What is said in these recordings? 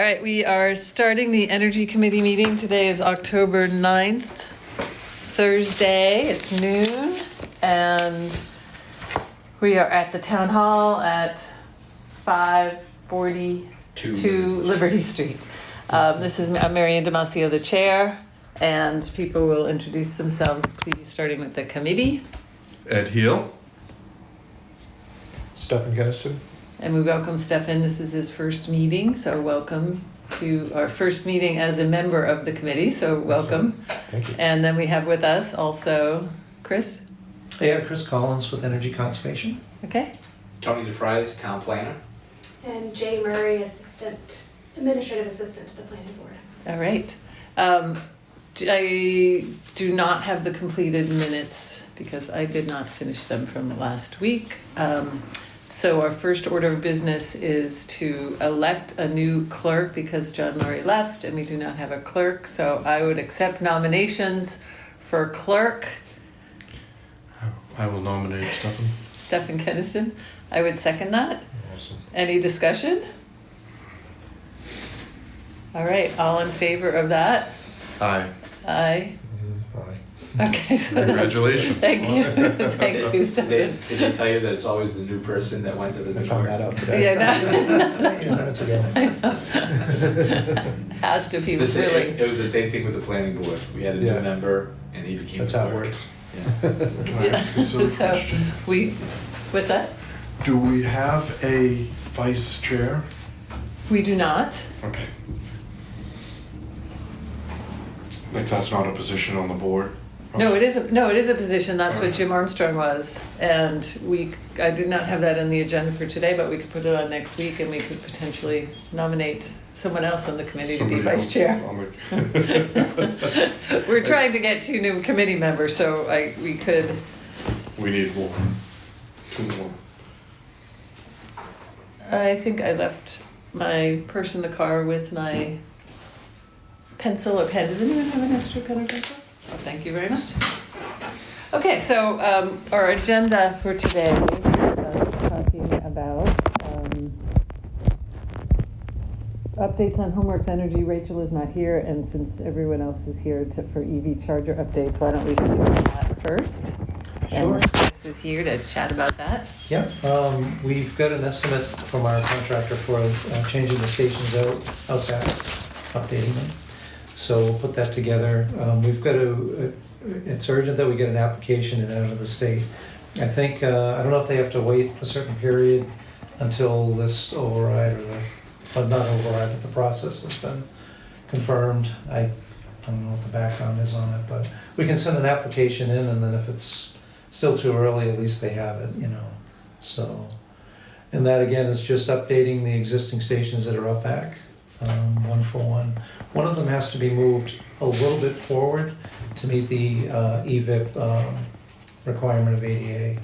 All right, we are starting the Energy Committee meeting. Today is October 9th, Thursday. It's noon, and we are at the Town Hall at 542 Liberty Street. This is Marian Damasio, the chair, and people will introduce themselves, please, starting with the committee. Ed Heel. Stefan Keniston. And we welcome Stefan. This is his first meeting, so welcome to our first meeting as a member of the committee, so welcome. Thank you. And then we have with us also Chris. Yeah, Chris Collins with Energy Conservation. Okay. Tony DeFries, town planner. And Jay Murray, administrative assistant to the planning board. All right. I do not have the completed minutes because I did not finish them from last week. So our first order of business is to elect a new clerk because John Murray left and we do not have a clerk. So I would accept nominations for clerk. I will nominate Stefan. Stefan Keniston. I would second that. Awesome. Any discussion? All right, all in favor of that? Aye. Aye. Bye. Okay, so Congratulations. Thank you, Awesome. thank you, Stefan. Did they tell you that it's always the new person that winds up as I the found clerk? that out today. Yeah, no. 2 minutes ago. Asked if he It was willing. was the same thing with the planning board. We had a new Yeah. member and he became That's the how it clerk. works. Yeah. Can I ask a silly So question? what's that? Do we have a vice chair? We do not. Okay. Like that's not a position on the board? No, Okay. it is a position, that's what Jim Armstrong was. And I did not have that on the agenda for today, but we could put it on next week and we could potentially nominate someone else on the committee to be Somebody vice else chair. on the- We're trying to get 2 new committee members, so we could, We need one. 2 more. I think I left my purse in the car with my pencil or pen. Does anyone have an extra pen or pencil? Oh, thank you very much. Okay, so our agenda for today is talking about updates on Homeworks Energy. Rachel is not here, and since everyone else is here for EV charger updates, why don't we see that first? Sure. And Chris is here to chat about that. Yeah, we've got an estimate from our contractor for changing the stations out back, updating them. So we'll put that together. We've got it's urgent that we get an application in out of the state. I think, I don't know if they have to wait a certain period until this override but not override, but the process has been confirmed. I don't know what the background is on it, but we can send an application in, and then if it's still too early, at least they have it, So, and that again is just updating the existing stations that are up back, one for one. One of them has to be moved a little bit forward to meet the EVIP requirement of ADA.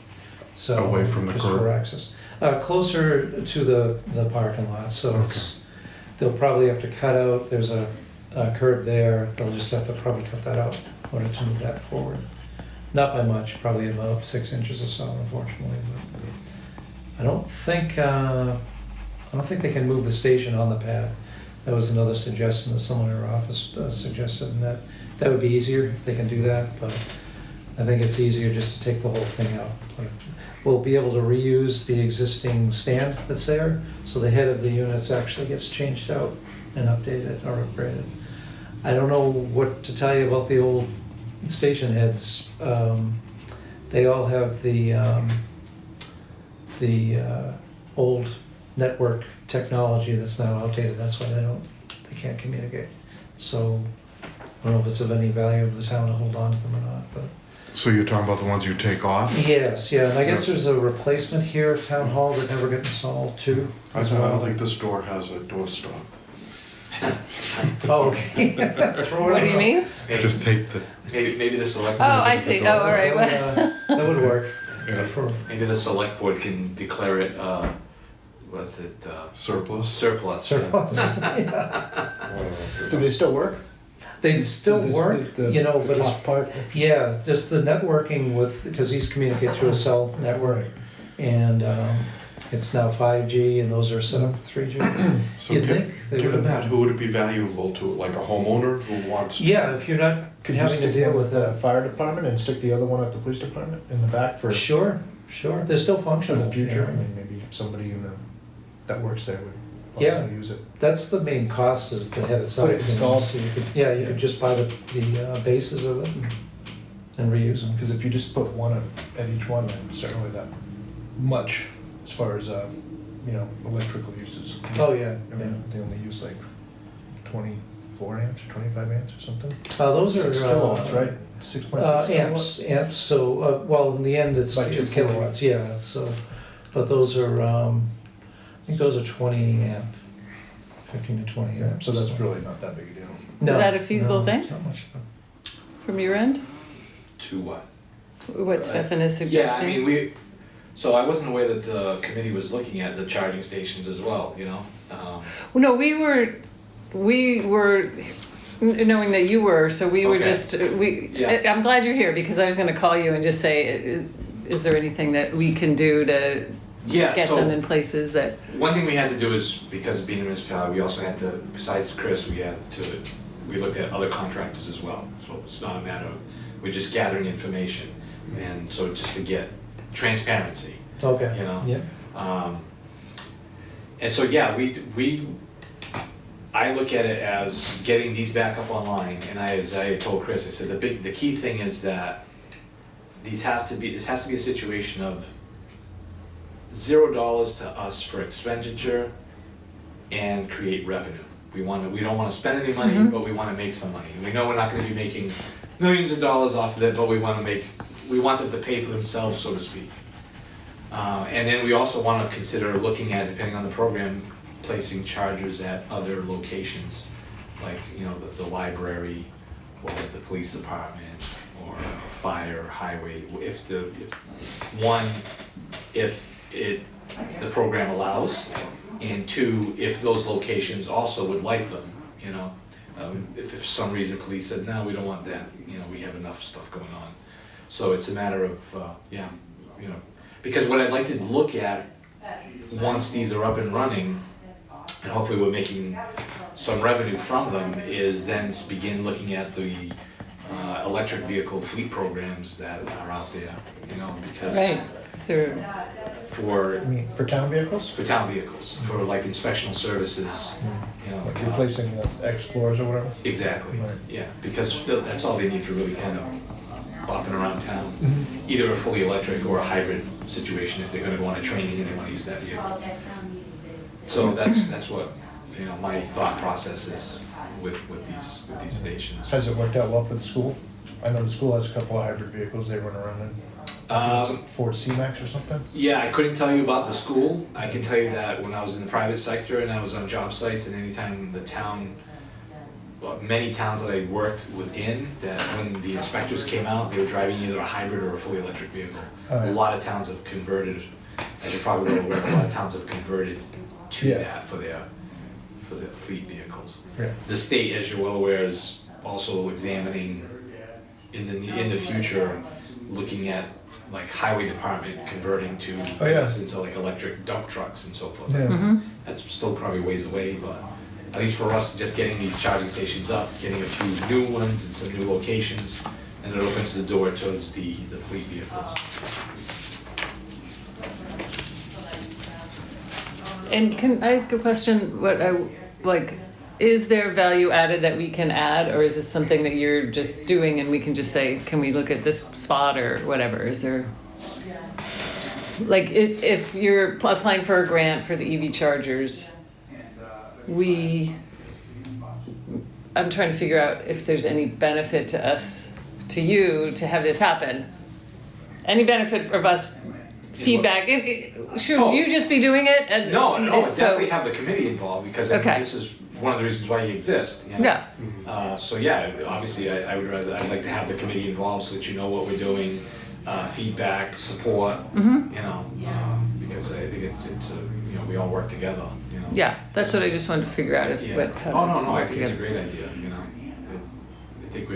So Away from the just curb? for access. Closer to the parking lot, so they'll probably have to cut out, there's a curb there, they'll just have to probably cut that out in order to move that forward. Not by much, probably about 6 inches or so, unfortunately. But I don't think they can move the station on the pad. That was another suggestion that someone in our office suggested, and that would be easier if they can do that, but I think it's easier just to take the whole thing out. We'll be able to reuse the existing stand that's there, so the head of the units actually gets changed out and updated or upgraded. I don't know what to tell you about the old station heads. They all have the old network technology that's now outdated. That's why they can't communicate. So I don't know if it's of any value to the town to hold on to them or not, but. So you're talking about the ones you take off? Yes, yeah, and I guess there's a replacement here at Town Hall that never got installed too. I don't think this door has a door stop. Oh, okay. Throw it What do you out. mean? Just take the, Maybe the select. Oh, board I can see. declare- Oh, all right. That would work. Yeah. Maybe the select board can declare it, surplus? surplus. Surplus. Do they still work? They still work, The but it's, top part? yeah, just the networking because these communicate through a cell network. And It's now 5G and those are set up for 3G. So You'd think they given would- that, who would it be valuable to, like a homeowner who wants to? Yeah, if you're not Could you having to stick deal one with with the that. fire department and stick the other one at the police department in the back for Sure, they're still for functional. the future? yeah. I mean, maybe somebody that works there would Yeah. possibly use it. That's the main cost is the head itself. Put it installed. So you could, yeah, you could just buy the bases of it and reuse them. Because if you just put one at each one, then it's not really that much as far as, electrical uses. Oh, yeah, I mean, they only use like 24 amps or 25 amps or something. Those are. 6 kilowatts, right? 6.6 kilowatts? Amps, so, well, in the end, it's By 2 it's kilowatts, yeah, so, but those are, I think those are 20 amp, 15 to 20 Yeah, amp. so that's really not that big a deal. No, Is that a feasible no, thing? it's not much. From your end? To what? What Stefan is Yeah, I suggesting? mean, so I wasn't aware that the committee was looking at the charging stations as well, you know? Well, no, we were knowing that you were, so we were Okay. just, Yeah. I'm glad you're here because I was gonna call you and just say, is there anything that we can do to Yeah, get so them in places that, one thing we had to do is, because of being a municipality, we also had to, besides Chris, we looked at other contractors as well. So it's not a matter of, we're just gathering information. And so just to get transparency, Okay. you know? Yeah, And so, yeah, I look at it as getting these back up online, and as I told Chris, I said, the key thing is that this has to be a situation of $0 to us for expenditure and create revenue. We don't wanna spend any money, Mhm. but we wanna make some money. We know we're not gonna be making millions of dollars off of it, but we want them to pay for themselves, so to speak. And then we also wanna consider looking at, depending on the program, placing chargers at other locations, like, the library, or the police department, or fire, highway, if the program allows, and two, if those locations also would like them, if for some reason police said, no, we don't want that, we have enough stuff going on. So it's a matter of, because what I'd like to look at, once these are up and running, and hopefully we're making some revenue from them, is then begin looking at the electric vehicle fleet programs that are out there, because right, so, for I mean, for town vehicles? town vehicles, for like inspectional services, Like replacing the Explorers or whatever? Exactly, Right. yeah, because that's all they need for really kind of bopping around town. Either a fully electric or a hybrid situation if they're gonna go on a training and they wanna use that vehicle. So that's what, my thought process is with these stations. Has it worked out well for the school? I know the school has a couple of hybrid vehicles they run around in. Ford C-Max or something? Yeah, I couldn't tell you about the school. I can tell you that when I was in the private sector and I was on job sites, and anytime the town, many towns that I worked within, that when the inspectors came out, they were driving either a hybrid or a fully electric vehicle. Oh, yeah. A lot of towns have converted, as you're probably well aware, a lot of towns have converted to Yeah. that for their fleet vehicles. Yeah. The state, as you're well aware, is also examining in the future, looking at like highway department converting to, Oh, yeah. into like electric dump trucks and so forth. Yeah. mhm. That's still probably ways away, but at least for us, just getting these charging stations up, getting a few new ones in some new locations, and it opens the door towards the fleet vehicles. And can I ask a question? Is there value added that we can add, or is this something that you're just doing and we can just say, can we look at this spot or whatever? Is there, like, if you're applying for a grant for the EV chargers, I'm trying to figure out if there's any benefit to us, to you, to have this happen. Any benefit of us feedback? Should Oh. you just be doing it? And No, I so- definitely have the committee involved, because I mean, Okay. this is one of the reasons why you exist. Yeah. So yeah, obviously, I'd like to have the committee involved so that you know what we're doing, feedback, support, because I think it's we all work together, Yeah, that's what I just wanted to figure out if Yeah. how Oh, to no, I work think it's a together. great idea, I think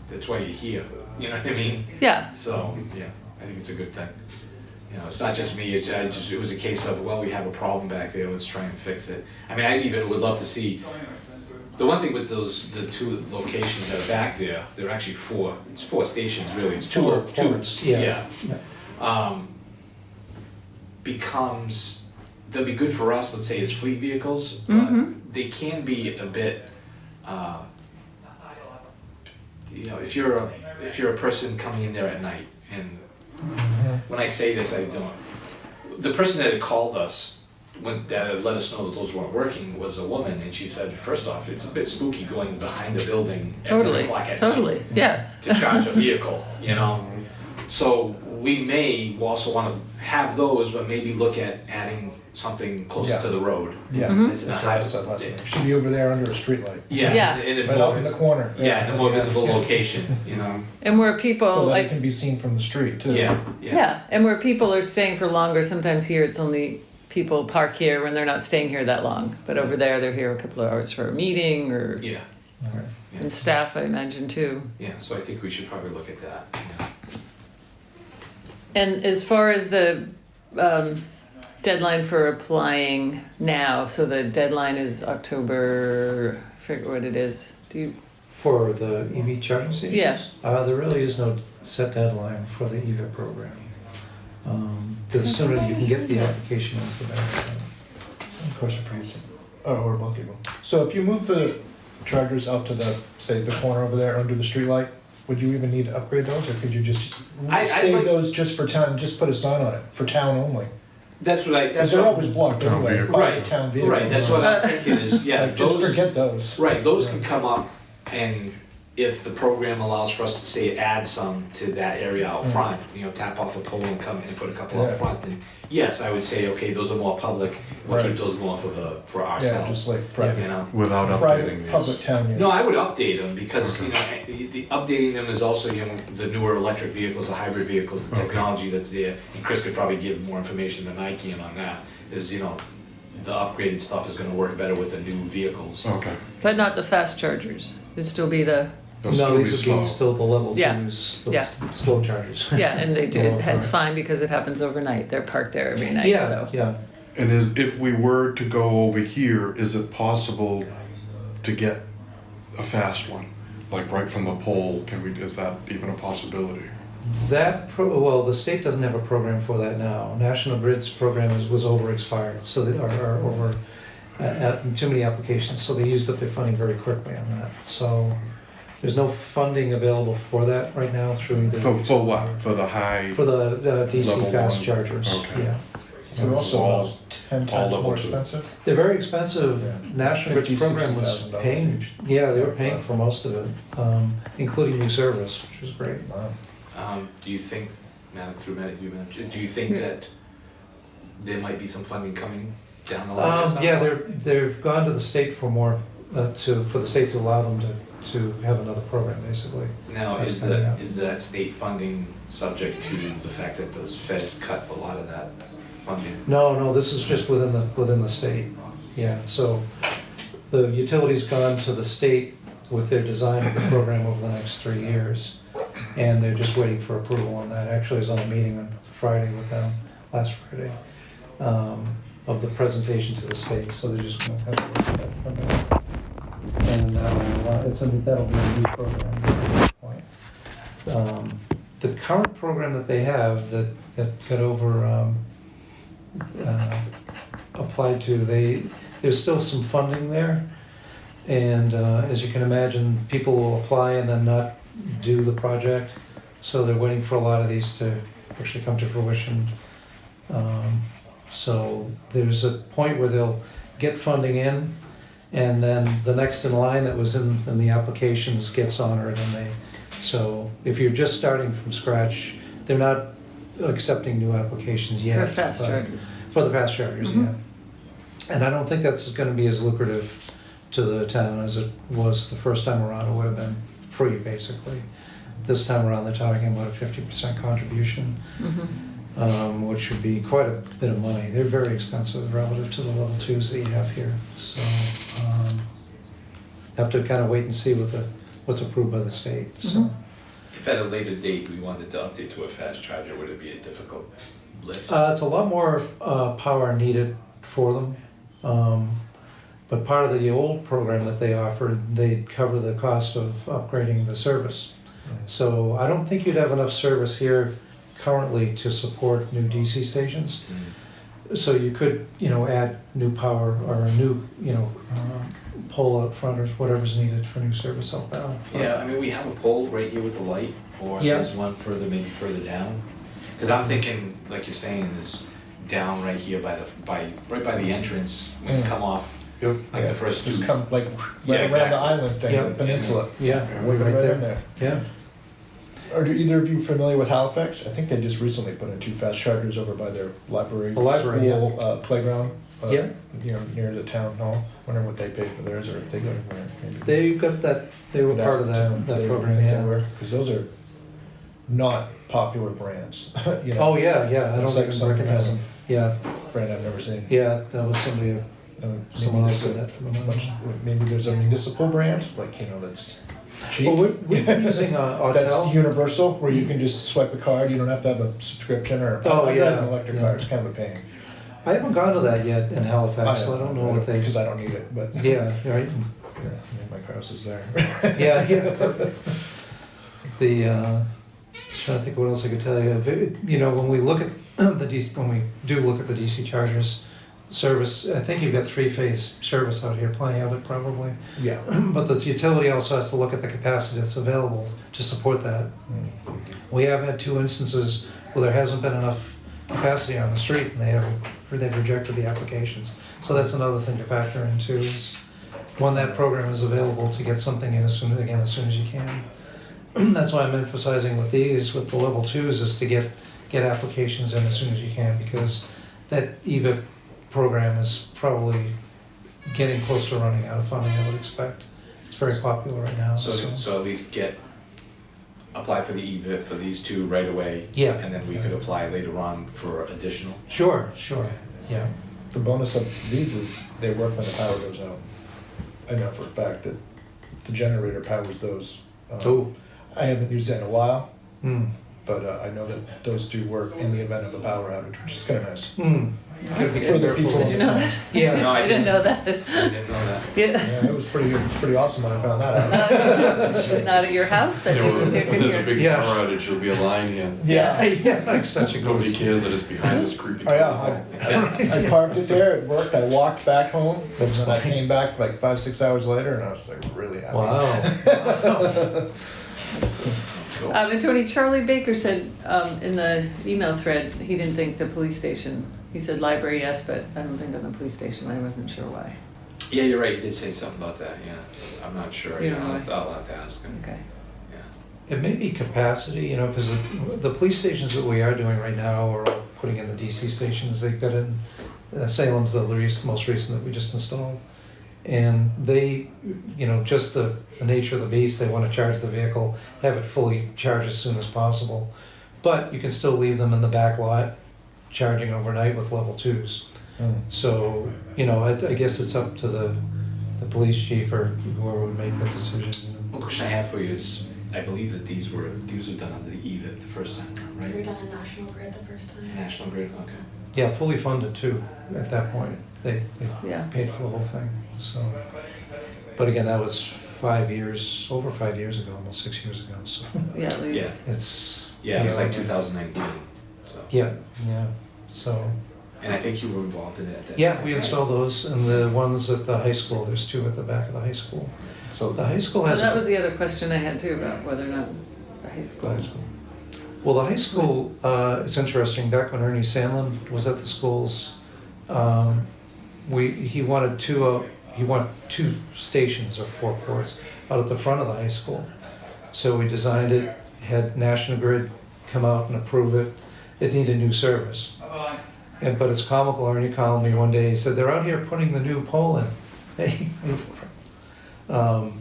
that's why you're here, you know what I mean? Yeah, So, yeah, I think it's a good thing. You know, it's not just me, it was a case of, well, we have a problem back there, let's try and fix it. I mean, I even would love to see, the one thing with the two locations that are back there, there are actually it's four stations really, it's Four two, ports, yeah. becomes, they'll be good for us, let's say as fleet vehicles, but they can be a bit, you know, if you're a person coming in there at night, and when I say this, I don't, the person that had called us, that had let us know that those weren't working, was a woman, and she said, first off, it's a bit spooky going behind the building at 10 o'clock at night Yeah. to charge a vehicle, you know? So we may also want to have those, but maybe look at adding something closer Yeah. to the road. Yeah, It's in a that's high, what I said last week. Should be over there under a streetlight. yeah, Yeah. in a Right out in the more, corner. yeah, in a more visible Yeah. location, you know? And where people So that like it can be seen from the street too. Yeah, yeah, and where people are staying for longer. Sometimes here it's only people park here when they're not staying here that long, but over there they're here a couple of hours for a meeting or yeah, Okay. and staff, I imagine too. yeah, so I think we should probably look at that. Yeah. And as far as the deadline for applying now, so the deadline is October. I forget what it is. Do you? For the EV charging stations? Yeah. There really is no set deadline for the EV program. The sooner you can get the application is the better. Question for you. Or both of you. So if you move the chargers out to the, say, the corner over there under the streetlight, would you even need to upgrade those, or could you just I'd save like- those just for town, just put a sign on it, for town only? That's what I, Because that's they're what, always blocked Town anyway, vehicle. probably Right, town vehicles. right, that's what I'm thinking is, yeah, Like, just those, forget those. right, those Yeah. can come up, and if the program allows for us to say add some to that area out front, you know, tap off a pole and come and put a couple Yeah. up front, then yes, I would say, okay, those are more public, we'll keep Right. those more for Yeah, ourselves, just like you private, know? Without updating private, these. public town use. No, I would update them because, you know, the updating them is also, you know, the newer electric vehicles, the hybrid vehicles, the Okay. technology that's there. And Chris could probably give more information than I can on that, is, you know, the upgraded stuff is gonna work better with the new vehicles. Okay. But not the fast chargers. It'd still be the They'll still No, be these would slow. be still the level Yeah. twos, the Yeah. slow chargers. yeah, and they do. Oh, It's right. fine because it happens overnight. They're parked there every night. Yeah, So yeah. And if we were to go over here, is it possible to get a fast one? Like right from the pole, is that even a possibility? Well, the state doesn't have a program for that now. National Grid's program was over expired, so they are over too many applications, so they used up their funding very quickly on that. So there's no funding available for that right now through the. For what? For the high? For the DC Level fast one. chargers, Okay. yeah. So they're also all- almost 10 all times level more two. expensive. They're very expensive. Yeah. National Grid's $50,000, program was $60,000 paying, each. yeah, they were paying for most of it, including new service, which was great. Wow. Do you think, now through Matt, do you think that there might be some funding coming down the line? at some Yeah, point? they've gone to the state for more, for the state to allow them to have another program, basically. Now, That's coming up. is that state funding subject to the fact that those feds cut a lot of that funding? No, this is just within the state, yeah, so the utility's gone to the state with their design of the program over the next 3 years, and they're just waiting for approval on that. Actually, I was on a meeting on Friday with them, last Friday, of the presentation to the state, so they're just gonna have to look at that from there. And that'll be a new program at this point. The current program that they have that got over, applied to, there's still some funding there. And as you can imagine, people will apply and then not do the project. So they're waiting for a lot of these to actually come to fruition. So there's a point where they'll get funding in, and then the next in line that was in the applications gets honored, and so if you're just starting from scratch, they're not accepting new applications yet. for fast but- chargers. For the fast chargers, Mhm. yeah. And I don't think that's gonna be as lucrative to the town as it was the first time around. It would have been free, basically. This time around, they're talking about a 50% contribution, which would be quite a bit of money. They're very expensive relative to the level twos that you have here, so, have to kind of wait and see what's approved by the state, so. Mhm. If at a later date we wanted to update to a fast charger, would it be a difficult lift? It's a lot more power needed for them. But part of the old program that they offered, they'd cover the cost of upgrading the service. So I don't think you'd have enough service here currently to support new DC stations. So you could, add new power or a new, pole out front or whatever's needed for new service outbound. Yeah, I mean, we have a pole right here with the light, or Yeah. there's one maybe further down. Cause I'm thinking, like you're saying, is down right here right by the entrance, when you come off, Yep. like the first two. Just come like Yeah, right around exactly. the island thing, Yeah. the peninsula. Yeah, Way right right there. in there. Yeah. Are either of you familiar with Halifax? I think they just recently put in 2 fast chargers over by their library, The library, school, playground. Yeah. Near the town hall. Wonder what they paid for theirs, or if they got it there. Maybe. They got that, they were part of that program, yeah. Because those are not popular brands. Oh, yeah, I It's don't like even some recognize them. Yeah, brand I've never seen. yeah, that was somebody, someone else did that for the Much, maybe there's a municipal brand, like, that's cheap. Well, we've been using That's Autel. universal, where you can just swipe a card, you don't have to have a subscription or. Oh, I drive yeah, an electric yeah. car, it's kind of a pain. I haven't gone to that yet in Halifax, so I don't know what they. Because I don't need it, but. Yeah, right. Yeah, my house is there. Yeah, yeah. Trying to think what else I could tell you. When we look at when we do look at the DC chargers service, I think you've got 3-phase service out here, plenty of it probably. Yeah. But the utility also has to look at the capacity that's available to support that. We have had 2 instances where there hasn't been enough capacity on the street, and they've rejected the applications. So that's another thing to factor in too. Is when that program is available, to get something in as soon as you can. That's why I'm emphasizing with the level 2s, is to get applications in as soon as you can, because that EVIP program is probably getting close to running out of funding, I would expect. It's very popular right now. So at least apply for the EVIP for these 2 right away. Yeah. And then we could apply later on for additional. Sure, yeah. The bonus of these is they work when the power goes out. I know for a fact that the generator powers those. Oh. I haven't used that in a while, Mm. but I know that those do work in the event of a power outage, which is kind of nice. Mm. That's For good. the people. Did you know that? Yeah. No, I didn't know that. I didn't know that. Yeah. Yeah, it was pretty awesome when I found that out. Not at your house, but it was here. If there's a big Yeah. power outage, there'll be a line here. Yeah. Yeah, extension Nobody cords. cares that it's behind this creepy. Oh yeah, I parked it there, it worked, I walked back home, and That's then I fine. came back like 5-6 hours later, and I was like really happy. Wow. Cool. And Tony, Charlie Baker said in the email thread, he didn't think the police station, he said library, yes, but I don't think on the police station, I wasn't sure why. Yeah, you're right, you did say something about that, yeah. I'm not sure, You yeah, don't know. I'll have to ask him, Okay. yeah. It may be capacity, because the police stations that we are doing right now are all putting in the DC stations. They've got in, Salem's the most recent that we just installed. And they, just the nature of the beast, they want to charge the vehicle, have it fully charged as soon as possible. But you can still leave them in the back lot, charging overnight with level 2s. Mm. So, I guess it's up to the police chief or whoever would make the decision. One question I have for you is, I believe that these were done under the EVIP the first time, We were right? done on National Grid the first time. National Grid, okay. Yeah, fully funded too, at that point. They Yeah. paid for the whole thing, so. But again, that was over 5 years ago, almost 6 years ago, so Yeah, at least. it's. Yeah, it was like 2019, so. Yeah, so, And I think you were involved in it at that yeah, time, we right? installed those, and the ones at the high school, there's 2 at the back of the high school. So The high school So has. that was the other question I had too, about whether or not the high school. Well, the high school, it's interesting, back when Ernie Sandlin was at the schools, he wanted 2 stations or 4 ports out at the front of the high school. So we designed it, had National Grid come out and approve it. It needed new service. But it's comical, Ernie called me one day, he said, they're out here putting the new pole in. Hey. I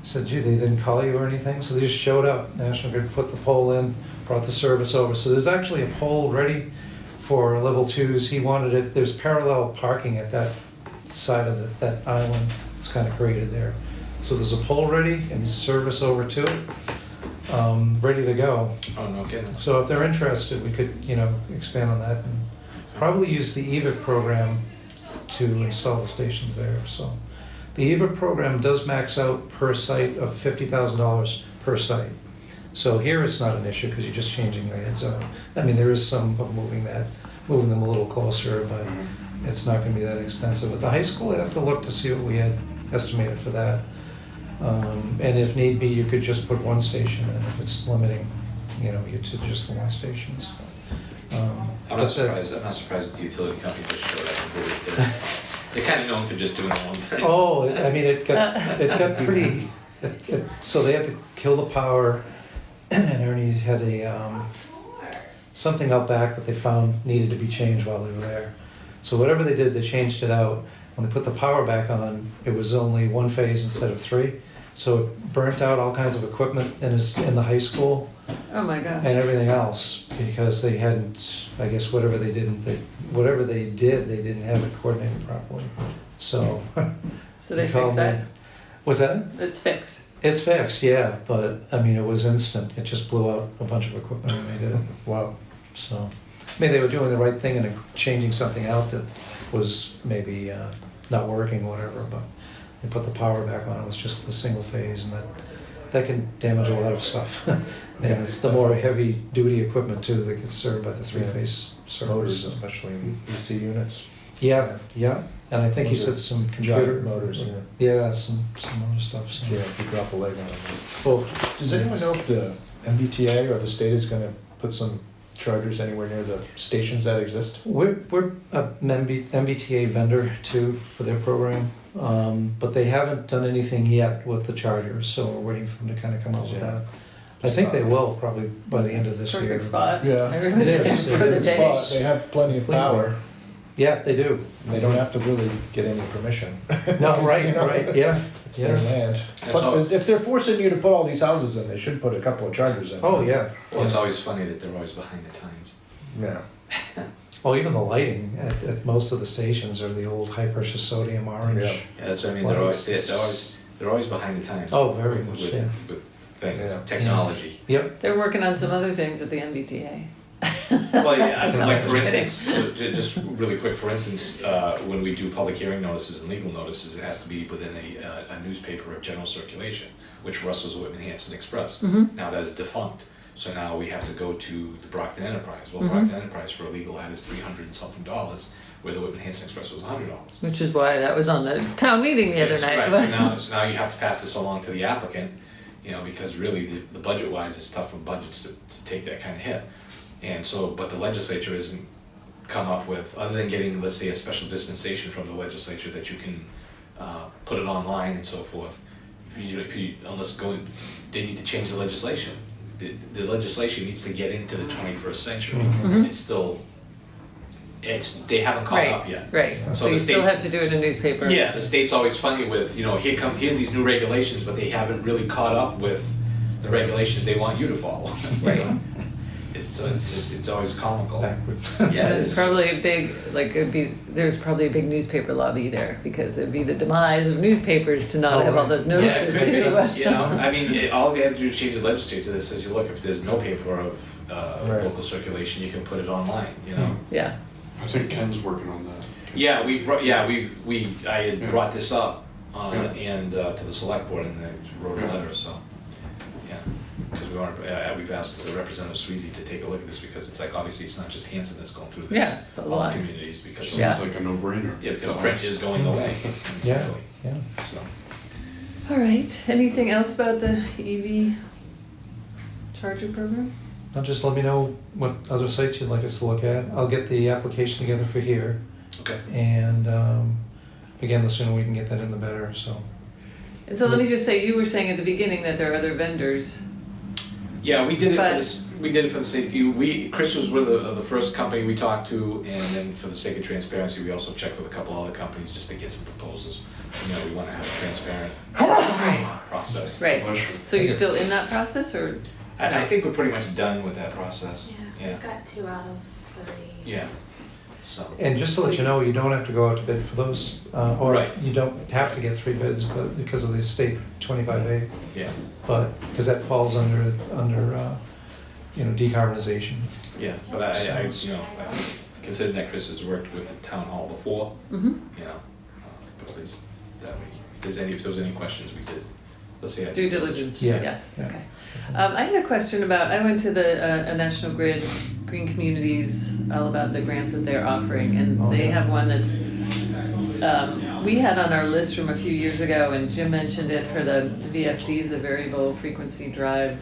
said, gee, they didn't call you or anything? So they just showed up. National Grid put the pole in, brought the service over. So there's actually a pole ready for level 2s. He wanted it, there's parallel parking at that side of that island. It's kind of created there. So there's a pole ready and service over to it. ready to go. Oh, no kidding. So if they're interested, we could, expand on that and probably use the EVIC program to install the stations there, so. The EVIC program does max out per site of $50,000 per site. So here it's not an issue because you're just changing the head zone. I mean, there is some of moving them a little closer, but it's not gonna be that expensive. At the high school, I'd have to look to see what we had estimated for that. And if need be, you could just put one station in if it's limiting, you to just the one station, so. I'm not surprised that the utility company just showed up and did it. They're kind of known for just doing their own thing. Oh, I mean, it got pretty, so they had to kill the power, and Ernie had something out back that they found needed to be changed while they were there. So whatever they did, they changed it out. When they put the power back on, it was only one phase instead of three. So it burnt out all kinds of equipment in the high school Oh my gosh. and everything else, because they hadn't, I guess whatever they did, they didn't have it coordinated properly. So. So they called fixed that? me. What's that? It's fixed. It's fixed, yeah, but I mean, it was instant. It just blew out a bunch of equipment when they did it. Wow. So, I mean, they were doing the right thing and changing something out that was maybe not working, whatever, but they put the power back on. It was just the single phase, and that can damage a lot of stuff. And it's the more heavy duty equipment too that gets served by the three-phase Motors, servers. especially in EC units. Yeah, and I think he said some computer. Giant motors, yeah. Yeah, some other stuff. So. Yeah, if you drop a leg on them. Well, Does anyone know if the MBTA or the state is gonna put some chargers anywhere near the stations that exist? We're a MBTA vendor too for their program, but they haven't done anything yet with the chargers, so we're waiting for them to kind of come up with Yeah. that. I think they will probably by the end of this year. Perfect spot. Yeah. Everyone's It in is. for the It is. day. Spot, they have plenty of power, Yeah, they do. and they don't have to really get any permission. No, right, You know? right, yeah. It's their Yeah. land. all. Plus, if they're forcing you to put all these houses in, they should put a couple of chargers in. Oh, yeah. Well, it's yeah. always funny that they're always behind the times. Yeah. Well, even the lighting at most of the stations are the old high pressure sodium orange. Yeah. Yeah, that's what I mean. Lights. They're always behind the times. Oh, very with, much, with, yeah. with things, Yeah. technology. Yep. They're working on some other things at the MBTA. Well, yeah, I mean, like for Kidding. instance, just really quick, for instance, when we do public hearing notices and legal notices, it has to be within a newspaper of general circulation, which for us was the Whitman Hanson Express. Mhm. Now that is defunct, so now we have to go to the Brockton Enterprise. Well, Mhm. Brockton Enterprise for a legal ad is $300 and something, where the Whitman Hanson Express was $100. Which is why that was on the town meeting the other Yes, night. right, so now you have to pass this along to the applicant, because really the budget-wise, it's tough for budgets to take that kind of hit. And so, but the legislature isn't come up with, other than getting, let's say, a special dispensation from the legislature that you can put it online and so forth. They need to change the legislation. The legislation needs to get into the 21st century. Mhm. They haven't caught up yet. Right, So so the you still state- have to do it in a newspaper. Yeah, the state's always funny with, here's these new regulations, but they haven't really caught up with the regulations they want you to follow. Right. It's always comical. Backward. Yeah, it There's is. probably a big, there's probably a big newspaper lobby there, because it'd be the demise of newspapers to not Oh, have all right. those Yeah, it notices could be, too. I mean, all they have to do is change the legislature that says, look, if there's no paper of Right. local circulation, you can put it online, Yeah, I think Ken's working on that. Yeah, I had Yeah. brought this up, Yeah. and to the select board, and they wrote a letter, so, yeah. Because we've asked Representative Sweezy to take a look at this, because it's like, obviously, it's not just Hanson that's going through this. Yeah, it's a All lot. communities, because, Seems Yeah. like a no-brainer. yeah, because to print us. is going away. Yeah, Really, yeah. so. all right, anything else about the EV charger program? Now just let me know what other sites you'd like us to look at. I'll get the application together for here, Okay. and again, the sooner we can get that in, the better, so. And so let me just say, you were saying at the beginning that there are other vendors. Yeah, we did it But- for this. We did it for the sake. Chris was with the first company we talked to, and then for the sake of transparency, we also checked with a couple other companies just to get some proposals. We want to have a transparent Right, process. right. Bless you. So you're still in that process, or? I think we're pretty much done with that process. Yeah, Yeah. we've got 2 out of 3. Yeah. So, And just to let you know, you don't have to go out to bid for those, or Right. you don't have to get 3 bids, but because of the state 25A, yeah, but, because that falls under, decarbonization. yeah, but I considering that Chris has worked with the town hall before, Mhm. but at least that way, if there was any questions, we did, let's say. Due diligence, Yeah. yes, Yeah. okay. I had a question about, I went to the National Grid Green Communities, all about the grants that they're offering, and Oh, they yeah. have one that's, we had on our list from a few years ago, and Jim mentioned it for the VFDs, the variable frequency drive.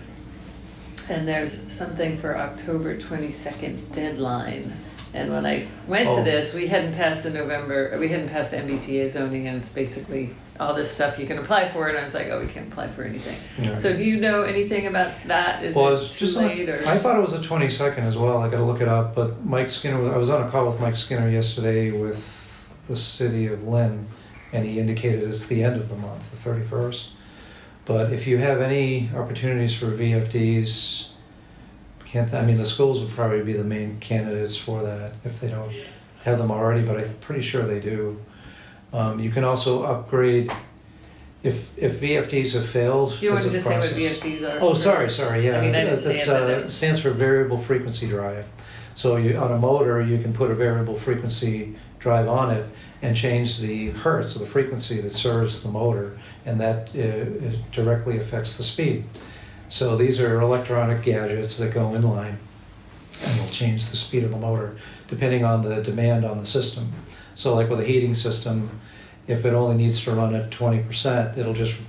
And there's something for October 22nd deadline. And when I went to Oh. this, we hadn't passed the MBTA zoning, and it's basically all this stuff you can apply for, and I was like, oh, we can't apply for anything. Yeah. So do you know anything about that? Is Well, it it's too just late, or? I thought it was the 22nd as well, I gotta look it up, but Mike Skinner, I was on a call with Mike Skinner yesterday with the city of Lynn, and he indicated it's the end of the month, the 31st. But if you have any opportunities for VFDs, the schools would probably be the main candidates for that if they don't have them already, but I'm pretty sure they do. You can also upgrade, if VFDs have failed. You want to there's just a say what process. VFDs are? Oh, sorry, yeah. I mean, I didn't say That's, it, but it- stands for variable frequency drive. So on a motor, you can put a variable frequency drive on it and change the hertz, or the frequency that serves the motor, and that it directly affects the speed. So these are electronic gadgets that go in line and will change the speed of the motor depending on the demand on the system. So like with a heating system, if it only needs to run at 20%, it'll just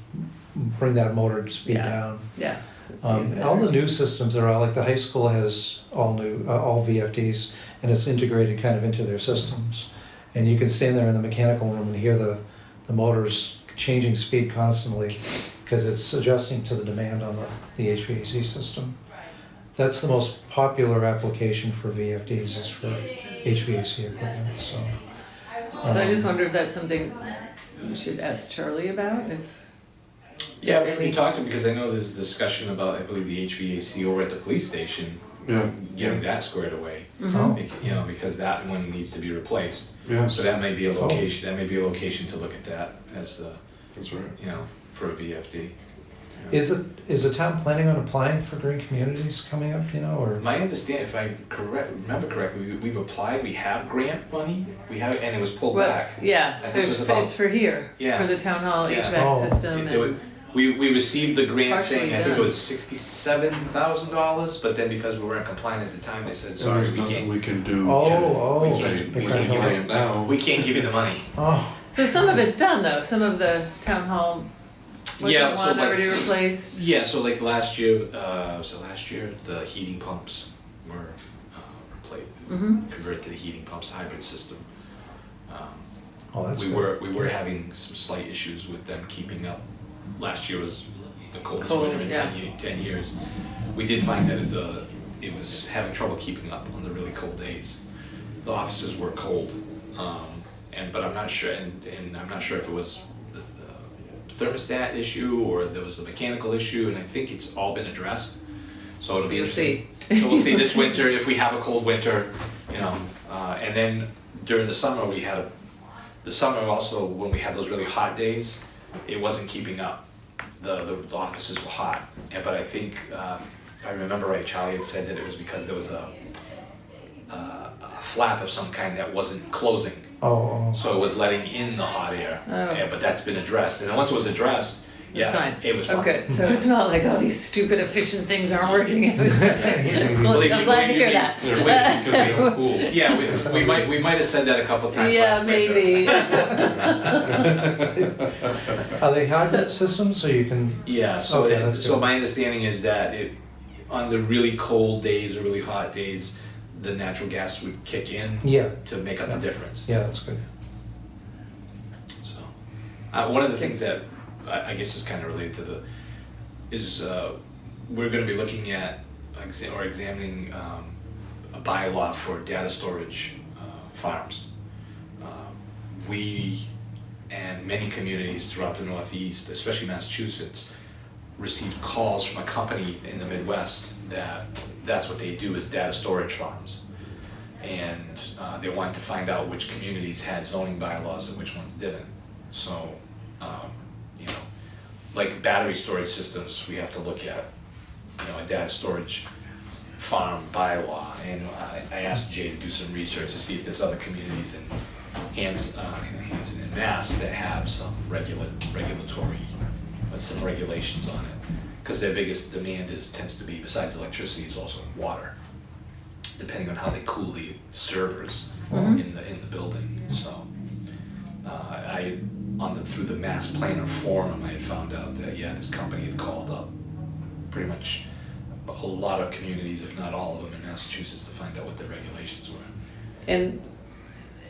bring that motor speed Yeah. down. Yeah. So it's used All there. the new systems are all, like the high school has all VFDs, and it's integrated kind of into their systems. And you can stand there in the mechanical room and hear the motors changing speed constantly because it's adjusting to the demand on the HVAC system. That's the most popular application for VFDs, is for HVAC equipment, so. So I just wonder if that's something we should ask Charlie about, if. Yeah, we talked to him because I know there's discussion about, I believe, the HVAC over at the police station, Yeah, getting that squared away. Oh. Because that one needs to be replaced. yeah, So that may be a location, to look at that as, that's right. for a VFD. Is the town planning on applying for green communities coming up, or? My understanding, if I remember correctly, we've applied, we have grant money, and it was pulled Well, back. yeah, I think it was there's, about- it's for here, Yeah. for the town hall Yeah. HVAC Oh. system It would- and, We received the grant Partially saying, I think it done. was $67,000, but then because we weren't compliant at the time, they said, So sorry, there's we nothing can't, we can do Oh, to oh. say, we okay. can't give it now. we can't give you the money. Oh, so some of it's done though, some of the town hall, was Yeah, that so one like- already replaced? Yeah, so like last year, the heating pumps were replaced, Mm-hmm, converted to the heating pumps hybrid system. oh, that's We good. were having some slight issues with them keeping up. Last year was the coldest Cold, winter in yeah. 10 years. We did find that it was having trouble keeping up on the really cold days. The offices were cold, but I'm not sure, and I'm not sure if it was the thermostat issue or there was a mechanical issue, and I think it's all been addressed. So it'll be You'll interesting. see. So we'll see this winter if we have a cold winter, and then during the summer also, when we had those really hot days, it wasn't keeping up. The offices were hot, but I think if I remember right, Charlie had said that it was because there was a flap of some kind that wasn't closing, Oh, so it was letting in the hot air. Oh. Yeah, but that's been addressed, and then once it was addressed, it's fine. it was fine. Oh, good, so it's not like, oh, these stupid efficient things aren't working. It was- Believe I'm me, glad to believe hear me, that. Because we don't cool. Yeah, we might have said that a couple times. Yeah, last winter. maybe. are they hybrid systems, so you can? Yeah, so Okay, that's so good. my understanding is that on the really cold days or really hot days, the natural gas would kick in Yeah, to make up the difference. yeah, that's good. So, one of the things that I guess is kind of related to we're going to be looking at or examining a bylaw for data storage farms. We and many communities throughout the Northeast, especially Massachusetts, received calls from a company in the Midwest that's what they do, is data storage farms. And they wanted to find out which communities had zoning bylaws and which ones didn't. So, you know, like battery storage systems, we have to look at, you know, a data storage farm bylaw. And I asked Jay to do some research to see if there's other communities in Hanson and Mass that have some regulatory, some regulations on it. Because their biggest demand tends to be, besides electricity, is also water, depending on how they cool the servers in the building. So through the Mass Planner forum, I had found out that this company had called up pretty much a lot of communities, if not all of them, in Massachusetts to find out what the regulations were. And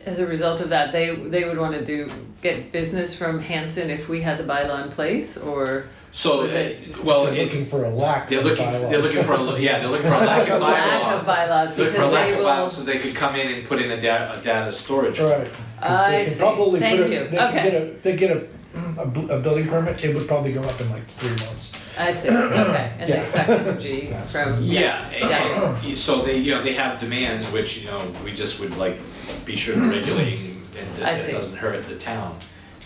as a result of that, they would want to get business from Hanson if we had the bylaw in place, or So, was it? well, They're looking for a lack they're of looking bylaws. they're looking for a lack of bylaw. Lack of bylaws, Looking for a because lack they of will. bylaws so they could come in and put in a data storage. Right. 'Cause I they can see. probably Thank put you. it, they can Okay. get a, they get a building permit, it would probably go up in like 3 months. I see, okay, and Yeah. they suck energy from, Yeah, yeah. and so they, they have demands, which, we just would like be sure to regulate and I that see. doesn't hurt the town.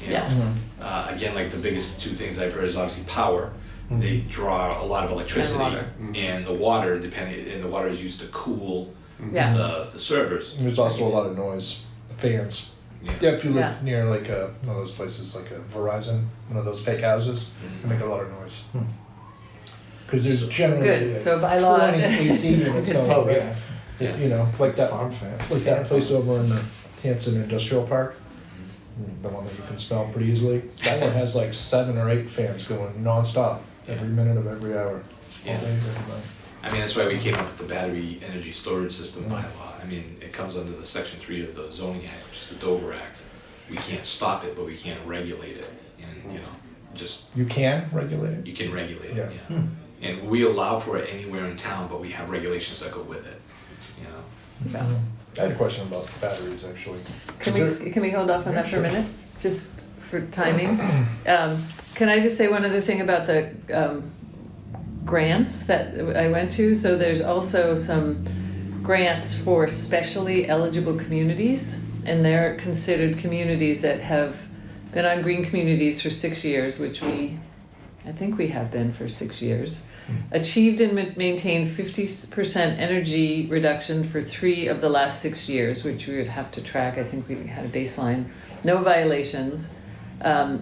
you know. Yes. Again, like the biggest two things I've heard is obviously power. They draw a lot of electricity, water. and the water, the water is used to cool Yeah. the servers. And there's also a lot of noise, fans. Yeah. Yeah, if you live Yeah. near like one of those places, like a Verizon, one of those fake houses, they make a lot of noise. Because there's generally Good, like so bylaw. 20 AC units going, Oh, right? yeah. Yeah. You know, like that, Farm fan. like that place over in the Hanson Industrial Park, the one that you can smell pretty easily. That one has like 7 or 8 fans going nonstop, every minute of every hour, all Yeah. day, every night. I mean, that's why we came up with the battery energy storage system bylaw. I mean, it comes under the section 3 of the zoning act, which is the Dover Act. We can't stop it, but we can't regulate it, and, just, You can regulate it? you can regulate it, Yeah. yeah. And we allow for it anywhere in town, but we have regulations that go with it, Yeah. I had a question about batteries, actually. Can we hold off on that for a minute, just for timing? Can I just say one other thing about the grants that I went to? So there's also some grants for specially eligible communities, and they're considered communities that have been on green communities for 6 years, which I think we have been for 6 years. Achieved and maintained 50% energy reduction for 3 of the last 6 years, which we would have to track. I think we had a baseline. No violations.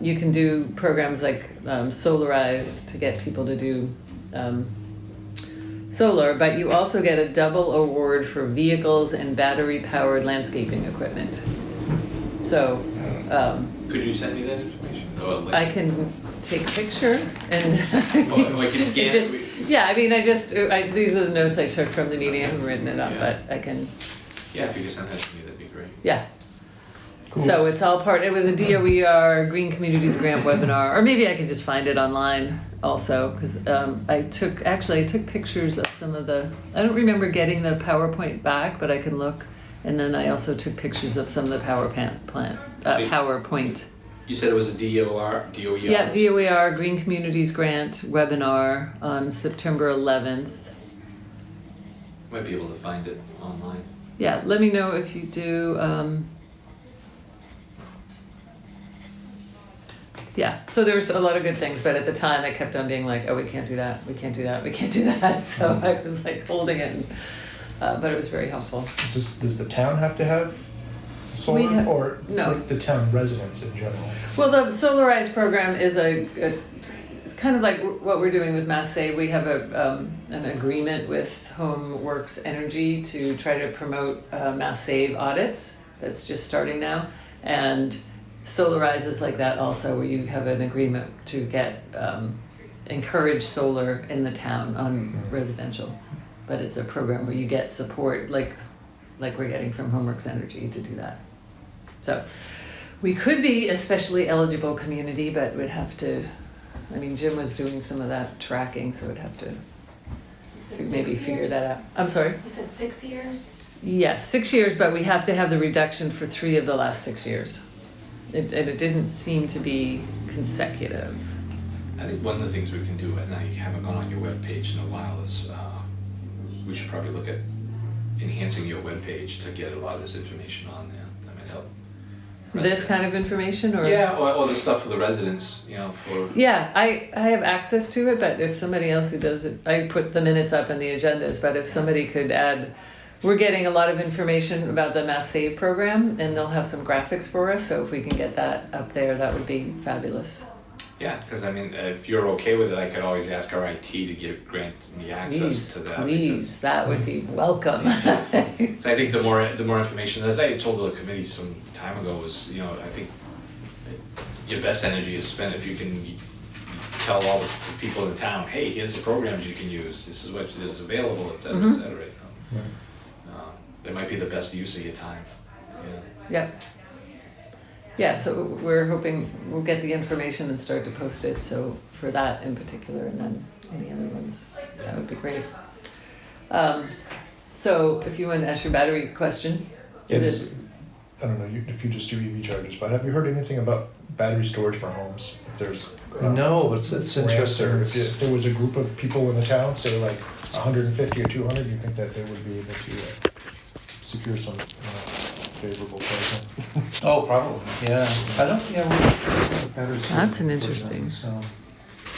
You can do programs like Solarize to get people to do solar, but you also get a double award for vehicles and battery-powered landscaping equipment. So Could you send me that information? Or like- I can take a picture and Or I can scan it's just, it. yeah, I mean, these are the notes I took from the meeting. I haven't written it up, Yeah. but I can, Yeah, if you could send that to me, that'd be great. yeah. Cool. So it's all part, it was a DOER Green Communities Grant webinar, or maybe I could just find it online also, because I took pictures of some of the, I don't remember getting the PowerPoint back, but I can look. And then I also took pictures of some of the PowerPoint. You said it was a DOER? Yeah, DOER Green Communities Grant webinar on September 11th. Might be able to find it online. Yeah, let me know if you do. Yeah, so there was a lot of good things, but at the time I kept on being like, oh, we can't do that, we can't do that, we can't do that. So I was like holding it, but it was very helpful. Does the town have to have solar, We or no. like the town residents in general? Well, the Solarize program is it's kind of like what we're doing with Mass Save. We have an agreement with HomeWorks Energy to try to promote Mass Save audits. That's just starting now, and Solarize is like that also, where you have an agreement to get encourage solar in the town on residential, but it's a program where you get support like we're getting from HomeWorks Energy to do that. So we could be a specially eligible community, but we'd have to, I mean, Jim was doing some of that tracking, so we'd have to You said maybe 6 figure years? that out. I'm sorry? You said 6 years? Yes, 6 years, but we have to have the reduction for 3 of the last 6 years. And it didn't seem to be consecutive. I think one of the things we can do, and I haven't gone on your webpage in a while, is we should probably look at enhancing your webpage to get a lot of this information on there. That might help. This kind of information, or? Yeah, or the stuff for the residents, you know, for. Yeah, I have access to it, but if somebody else who does it, I put the minutes up and the agendas, but if somebody could add, we're getting a lot of information about the Mass Save program, and they'll have some graphics for us, so if we can get that up there, that would be fabulous. Yeah, because I mean, if you're okay with it, I could always ask our IT to grant me access to that. Please, that would be welcome. So I think the more information, as I told the committee some time ago, was, you know, I think your best energy is spent if you can tell all the people in the town, hey, here's the programs you can use, this is what is available, et cetera, et cetera. You know? That might be the best use of your time. Yeah. Yep. Yeah, so we're hoping we'll get the information and start to post it, so for that in particular, and then any other ones, that would be great. So if you want to ask your battery question, is it? I don't know if you just do EV chargers, but have you heard anything about battery storage for homes? If there's No, it's grants, interesting. or if there was a group of people in the town, say like 150 or 200, you think that they would be able to secure some favorable pricing? Oh, probably, yeah. I don't, yeah. That's an interesting- So,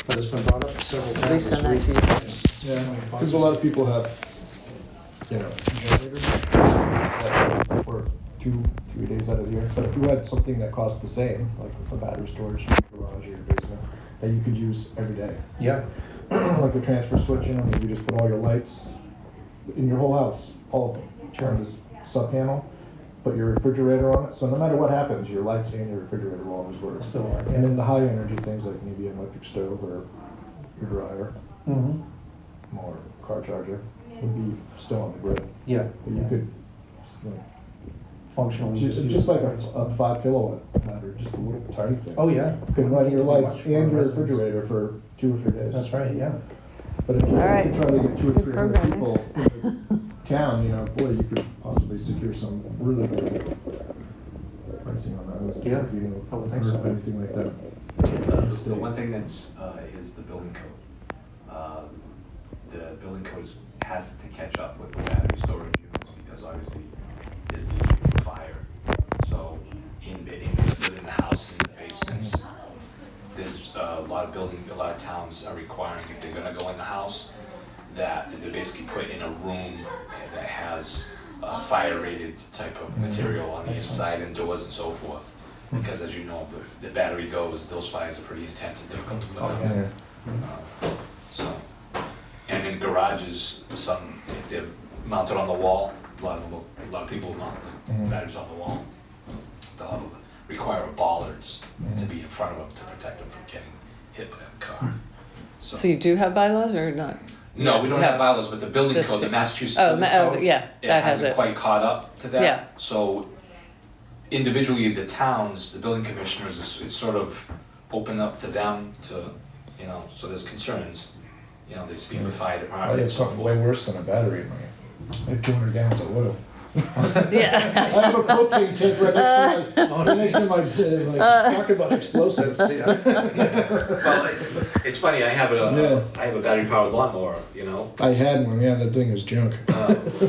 but it's been brought up several times. Please send that this to week. you. Yeah, because a lot of people have, generators that work 2-3 days out of the year. But if you had something that cost the same, like a battery storage in your garage or your basement, that you could use every day. Yeah, Like a transfer switch, you just put all your lights in your whole house, all of them, turn this sub panel, put your refrigerator on it, so no matter what happens, your lights and your refrigerator will always work. still work. And then the high energy things like maybe an electric stove or your dryer Mm-hmm. or car charger would be still on the grid. Yeah. But you could, Functionally. just like a 5 kilowatt battery, just a little tiny thing. Oh, yeah. You can run your lights Much and for your residents. refrigerator for 2 or 3 days. That's right, yeah. But if you All right. could try to get 200 or Good 300 programming. people in the town, boy, you could possibly secure some really good pricing on that. I wasn't sure Yeah, if you I would think heard so. of anything like that. The one thing that's, is the building code. The building code has to catch up with the battery storage units, because obviously there's the issue of fire. So within the house, in the basements, there's a lot of towns are requiring, if they're gonna go in the house, that they basically put in a room that has fire rated type of material on the inside and doors and so forth. Because as you know, if the battery goes, those fires are pretty intense and difficult to put out. So, and in garages, if they're mounted on the wall, a lot of people mount the batteries on the wall. They'll require bollards to be in front of them to protect them from getting hit by a car. So you do have bylaws or not? No, we don't have bylaws, but the building This- code, the Massachusetts Oh, building code, yeah, it that has hasn't it. quite caught up to that. Yeah. So individually, the towns, the building commissioners, it's sort of open up to them to, so there's concerns. They speak with fire I department have and so something way forth. worse than a battery in my, I have 200 gallons of oil. I Yeah. have a propane tank right next to my talk about explosives. Well, it's funny, I have a battery powered lawnmower, I had one, that thing is junk.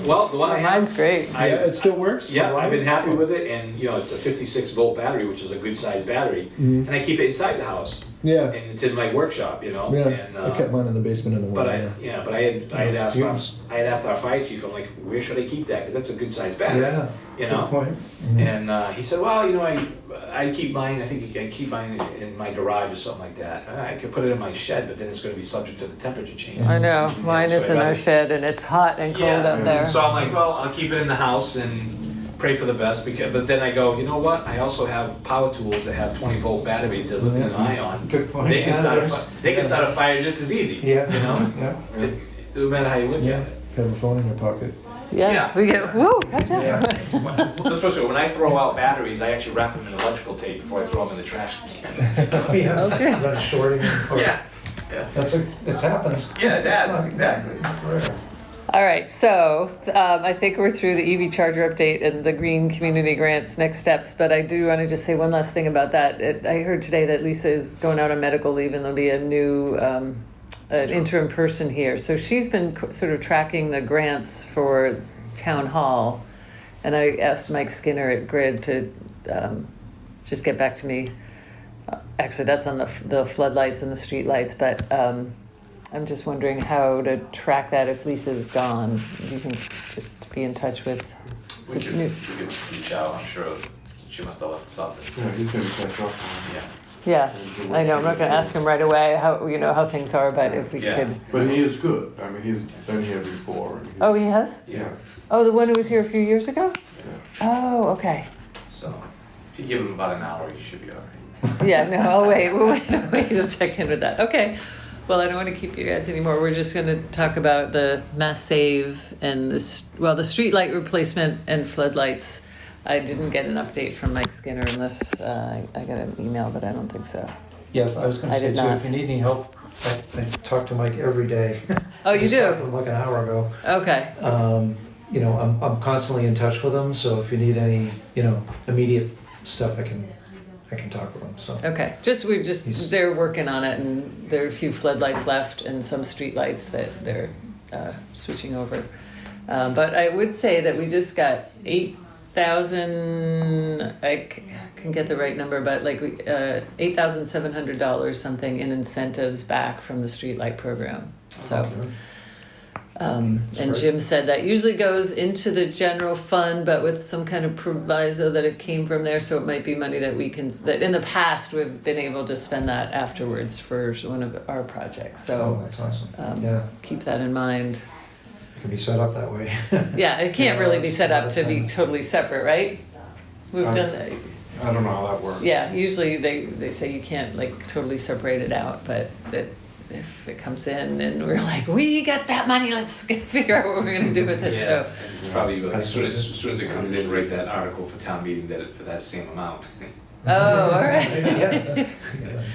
Well, the one I have. Mine's great. Yeah, it still works? Yeah, I've been happy with it, and it's a 56 volt battery, which is a good sized battery, and I keep it inside the house, Yeah, and it's in my workshop, yeah, and, I kept mine in the basement in the but winter. I had asked Fumes. our fire chief, I'm like, where should I keep that? Because that's a good sized battery, Yeah, good point. And he said, well, I keep mine. I think I keep mine in my garage or something like that. I could put it in my shed, but then it's going to be subject to the temperature change. I know, Yeah, mine so is in I'd our rather- shed and it's hot and cold up there. So I'm like, well, I'll keep it in the house and pray for the best. But then I go, you know what? I also have power tools that have 20 volt batteries that lithium ion. Good point. They can Yeah, start there's- they can start a fire just as easy. Yeah. Yeah. It doesn't matter how you look Yeah, at it. have a phone in your pocket. Yeah, Yeah. we get, woo, gotcha. Yeah. Especially when I throw out batteries, I actually wrap them in electrical tape before I throw them in the trash can. Yeah. Okay. Run shorting. Yeah. It's happened. Yeah, it It's does, not- exactly. Rare. All right, so I think we're through the EV charger update and the green community grants next steps, but I do want to just say one last thing about that. I heard today that Lisa is going out on medical leave and there'll be a new an interim person here. So she's been sort of tracking the grants for town hall, and I asked Mike Skinner at Grid to just get back to me. Actually, that's on the floodlights and the street lights, but I'm just wondering how to track that if Lisa's gone. Do you think just be in touch with? We could reach out, I'm sure she must have left something. Yeah, he's gonna catch up. Yeah. Yeah, I know. I'm not going to ask him right away how things are, but if we Yeah. could. But he is good. I mean, he's been here before. And Oh, he has? yeah. Oh, the one who was here a few years ago? Yeah. Oh, okay. So, if you give him about an hour, you should be all right. Yeah, no, I'll wait. We'll wait to check in with that. Okay. Well, I don't want to keep you guys anymore. We're just going to talk about the mass save and the street light replacement and floodlights. I didn't get an update from Mike Skinner unless I got an email, but I don't think so. Yeah, I was gonna I say did too, not. if you need any help, I talk to Mike every day. Oh, you I just do? talked to him like an hour ago. Okay. You know, I'm constantly in touch with him, so if you need any, you know, immediate stuff, I can talk with him, so. Okay. He's- They're working on it, and there are a few floodlights left and some street lights that they're switching over. But I would say that we just got 8,000, I can get the right number, but like $8,700 something in incentives back from the streetlight program. So, and great. Jim said that usually goes into the general fund, but with some kind of proviso that it came from there. So it might be money that that in the past we've been able to spend that afterwards for one of our projects. Oh, So that's awesome. Yeah, keep that in mind. it can be set up that way. Yeah, it can't Yeah, really be it's set a lot up of to be times. totally separate, right? We've done, I don't know how that works. yeah, usually they say you can't like totally separate it out, but that if it comes in and we're like, we got that money, let's figure out what we're gonna do with it, so. Probably like, as soon as it comes in, write that article for town meeting for that same amount. Oh, all right. Yeah.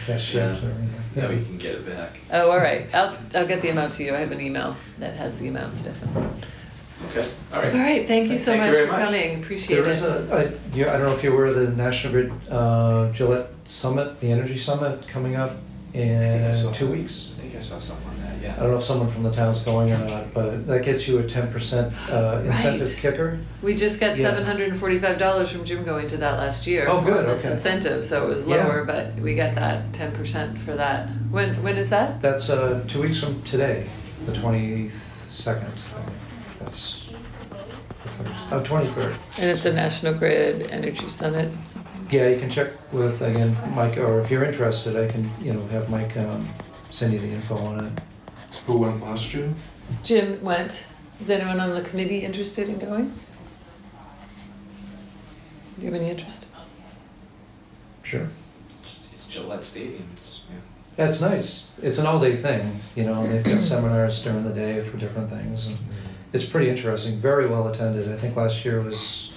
Cash Yeah. checks or anything. Now we can get it back. Oh, all right, I'll get the amount to you, I have an email that has the amount, Stefan. Okay, all All right. right, thank you so Thank you much very for much. coming, appreciate There is it. I don't know if you're aware of the National Grid Gillette Summit, the Energy Summit coming up in saw 2 that. weeks. I think I saw something on that, I yeah. don't know if someone from the town's going or not, but that gets you a 10% incentive Right. kicker. We just got Yeah. $745 from Jim going to that last year Oh, for good, this okay. incentive, so it was Yeah. lower, but we got that 10% for that. When is that? That's 2 weeks from today, the 22nd. That's the Thursday. Oh, 23rd. And it's a National Grid Energy Summit, something. Yeah, you can check with, again, Mike, or if you're interested, I can, have Mike send you the info on it. Who went last year? Jim went. Is anyone on the committee interested in going? Do you have any interest? Sure. It's Gillette Stadium, yeah. That's nice. It's an all-day thing, and they've got seminars during the day for different things. And it's pretty interesting, very well attended. I think last year was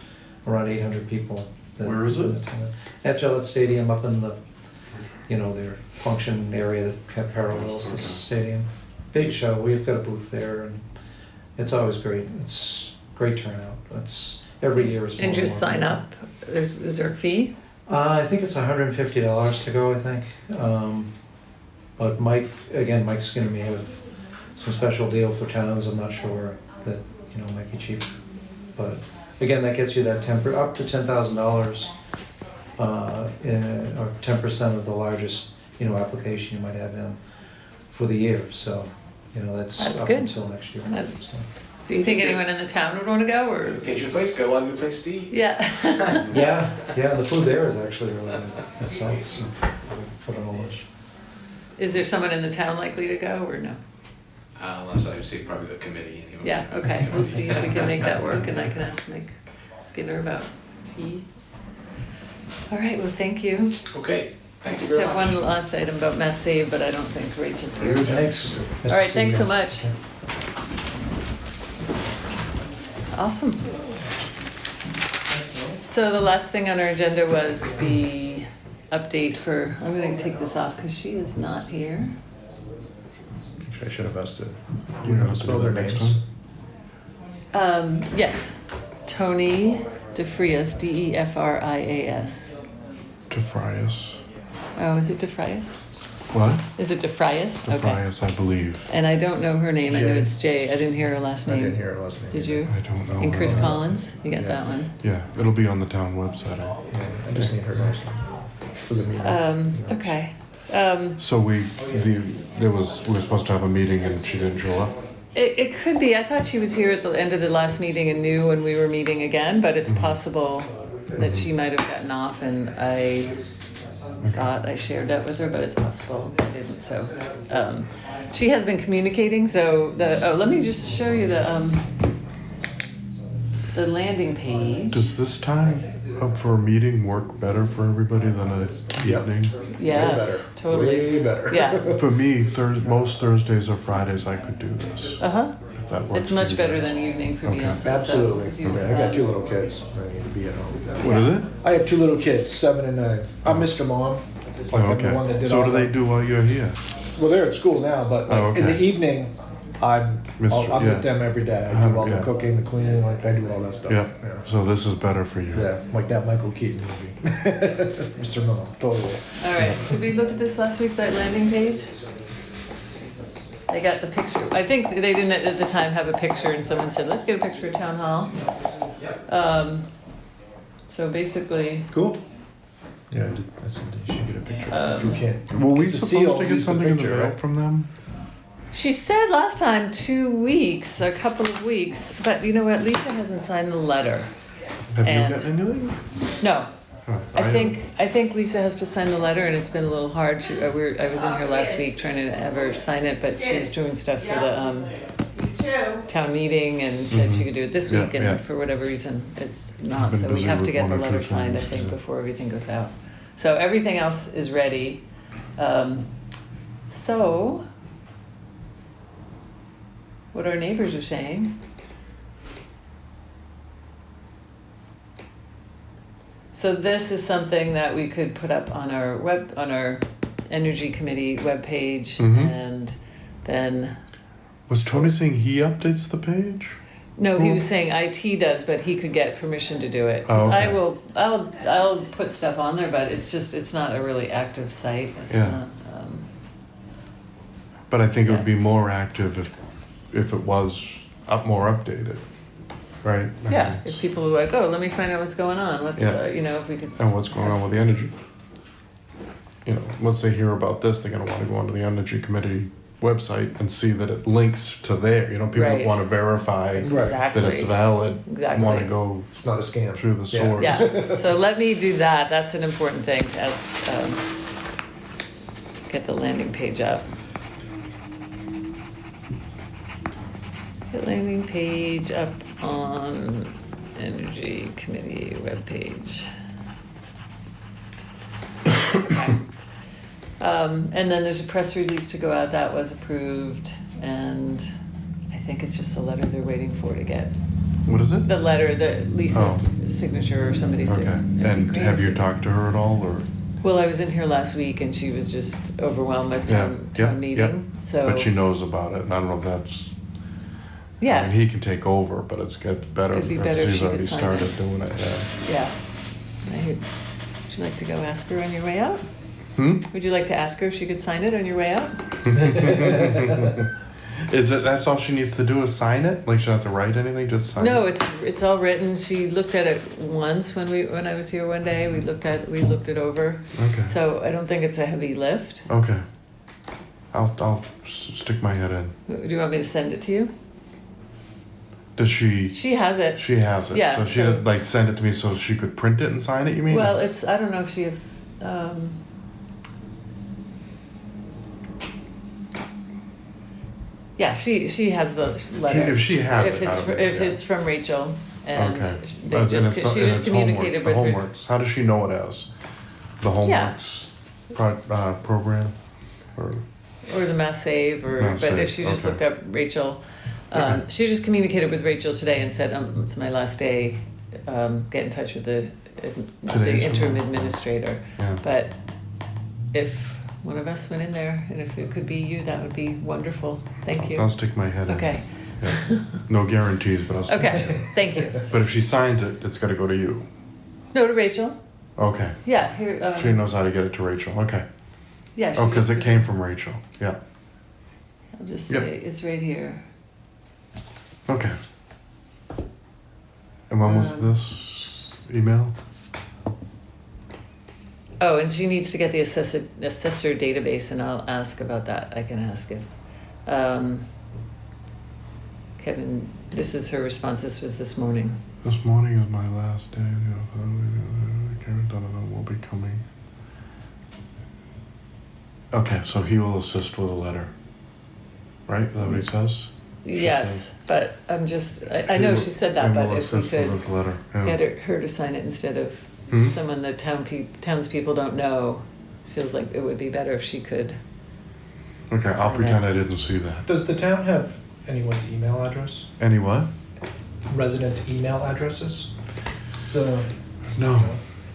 around 800 people. that Where is it? attended. At Gillette Stadium, up in the, their function area that kind of parallels the Okay. stadium. Big show. We've got a booth there, and it's always great. It's great turnout. It's every year is. And more just and more. sign up? Is there a fee? I think it's $150 to go, I think. But Mike Skinner may have some special deal for towns, I'm not sure, that, might be cheap. But again, that gets you that up to $10,000, or 10% of the largest, application you might have in for the year, so, that's That's up good. until next year. That's- so. So you think anyone in the town would want to go, or? Patron place, got a lot of new places to eat. Yeah. Yeah, the food there is actually really good itself, so put on a list. Is there someone in the town likely to go, or no? Unless I would say probably the committee. Anyway. Yeah, okay, we'll see if we can make that work, and I can ask Mike Skinner about fee. All right, well, thank you. Okay, thank you Just very have much. one last item about Mass Save, but I don't think Rachel's here, so. Thanks. All right, thanks so much. Awesome. So the last thing on our agenda was the update for, I'm gonna take this off because she is not here. Actually, I should have asked it. You know, spell their names. Yes, Tony DeFrias, DeFrias. To Frias. Oh, is it DeFrias? What? Is it DeFrias? The Okay. Frias, I believe. And I don't know her name. I know Jay. it's Jay. I didn't hear her last I name. didn't hear her last name. Did either. you? I don't know. And her. Chris Collins? You got Yeah. that one. Yeah, it'll be on the town website. Yeah, I just need her last name for the meeting. Okay. So we were supposed to have a meeting and she didn't show up. It could be. I thought she was here at the end of the last meeting and knew when we were meeting again, but it's possible that she might have gotten off and I thought I shared that with her, but it's possible I didn't. So she has been communicating. So let me just show you the landing page. Does this time for a meeting work better for everybody than a Yep. evening? Yes, better. totally. Way better. Yeah. For me, most Thursdays or Fridays I could do this. Uh-huh. If that works It's for much you better guys. than evening for me Okay. also. so Absolutely. if you, I got 2 little kids. I need to be at home. What is it? I have 2 little kids, 7 and 9. I'm Mr. Mom. Oh, I'm the one okay. that did So all what do they the- do while you're here? Well, they're at school now, but like, Oh, in the okay. evening, I'm Mr. I'm yeah. with them every day. I do all Yeah. the cooking, the cleaning, like I do all that stuff. Yeah. So this is better for you. Yeah, like that Michael Keaton movie. Mr. Mom, totally. all right. Did we look at this last week, that landing page? They got the picture. I think they didn't at the time have a picture and someone said, let's get a picture of town hall. So basically, Cool. Yeah, I said you should get a picture. If you can't. Were we Get to see supposed all- to get use the something in the picture, mail right? from them? she said last time 2 weeks, a couple of weeks, but you know what? Lisa hasn't signed the letter. Have And- you gotten anything? No, Oh, I think Lisa has to sign the letter, and it's been a little hard. I was in here last week trying to have her sign it, but she was doing stuff for the town meeting, and said she could do it this Yeah, week, and yeah. for whatever reason, it's I've not. been So we busy have to with get one the or two letter signed, I things, think, yeah. before everything goes out. So everything else is ready. So what our neighbors are saying. So this is something that we could put up on our energy committee webpage, Mhm. and then Was Tony saying he updates the page? no, he Well- was saying IT does, but he could get permission to do it. 'Cause Oh, okay. I'll put stuff on there, but it's not a really active site. It's Yeah. not. But I think it Yeah. would be more active if it was more updated, right? I Yeah, mean, if people are like, oh, let me find out what's going on. What's Yeah. if we could. and what's going on with the energy. Once they hear about this, they're gonna want to go onto the energy committee website and see that it links to there. People Right. want to verify Exactly. that it's valid. Exactly. Want to go It's not a scam. through the Yeah. source. Yeah, so let me do that. That's an important thing to ask, get the landing page up. The landing page up on Energy Committee webpage. Okay. And then there's a press release to go out that was approved, and I think it's just the letter they're waiting for to get. What is it? The letter, Lisa's signature or somebody's Okay. signature. And have you talked to her at all, or? Well, I was in here last week and she was just overwhelmed with Yeah, town yeah, meeting, so. But she knows about it, and I don't know if that's. I Yeah, mean, he can take over, but it's gets better It'd be if better if he's she could already sign started it. doing it. yeah. Would you like to go ask her on your way out? Hmm? Would you like to ask her if she could sign it on your way out? Is it? That's all she needs to do is sign it. Like she doesn't have to write anything, just sign No, it. it's all written. She looked at it once when I was here one day. We looked it over. Okay. So I don't think it's a heavy lift. Okay. I'll stick my head in. Do you want me to send it to you? Does she? She has it. She has it. Yeah, So she so- would like send it to me so she could print it and sign it. You mean? Well, I don't know if she yeah, she has the letter. If she has If it, it's I don't- if yeah. it's from Rachel, and Okay. they And just it's not- she and just it's homework, communicated the with her. homeworks. How does she know it as? The homeworks program, or Or the Mass Save, or Mass but Save, if she just okay. looked up Rachel, Okay. she just communicated with Rachel today and said, it's my last day. Get in touch with the Today's interim one. administrator. yeah. But if one of us went in there, and if it could be you, that would be wonderful. Thank you. I'll stick my head in. Okay. Yeah. No guarantees, but I'll stick my head Okay. Thank you. in. But if she signs it, it's got to go to you. No, to Rachel. Okay. Yeah. Here. She knows how to get it to Rachel. Okay. Yeah. Oh, because should- it came from Rachel, yeah, I'll just Yep. say, it's right here. okay. And when was Um, this email? Oh, and she needs to get the assessor database, and I'll ask about that. I can ask if, Kevin, this is her response, this was this morning. This morning is my last day. Karen Donovan will be coming. Okay, so he will assist with a letter, right? Is that what he says? She Yes, but I'm just, I He know will- she said he that, but will if we assist with could his letter, yeah. get her to sign it instead of Hmm? someone the townspeople don't know, feels like it would be better if she could. Okay, I'll Sign pretend it. I didn't see that. Does the town have anyone's email address? Any what? Residents' email addresses? So. No.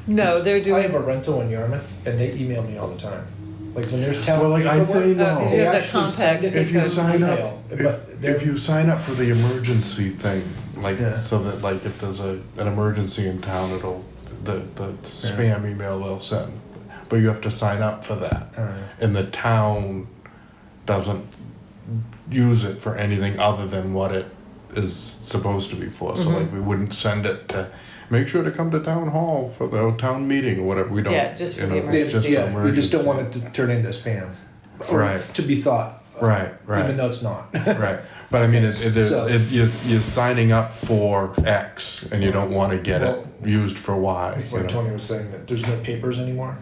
No, they're I have a doing, rental in Yarmouth, and they email me all the time. Like when there's town. Well, like I say paperwork, no. because you have they the actually send compact. it If you because sign up, email, but they're- if you sign up for the emergency thing, like Yeah. so that like if there's an emergency in town, it'll the spam email they'll send, but you have to sign up for that, and the town doesn't use it for anything other than what it is supposed to be for. So like we wouldn't send it to make sure to come to town hall for the town meeting or whatever. We don't. Yeah, just for you the know, it's just for Yeah, we just don't emergency. want it to turn into spam. Or Right. To be thought. Right. Right. Even though it's not. Right, but I mean, So- you're signing up for X and you don't want to get it used for Y. You Like know? Tony was saying, that there's no papers anymore,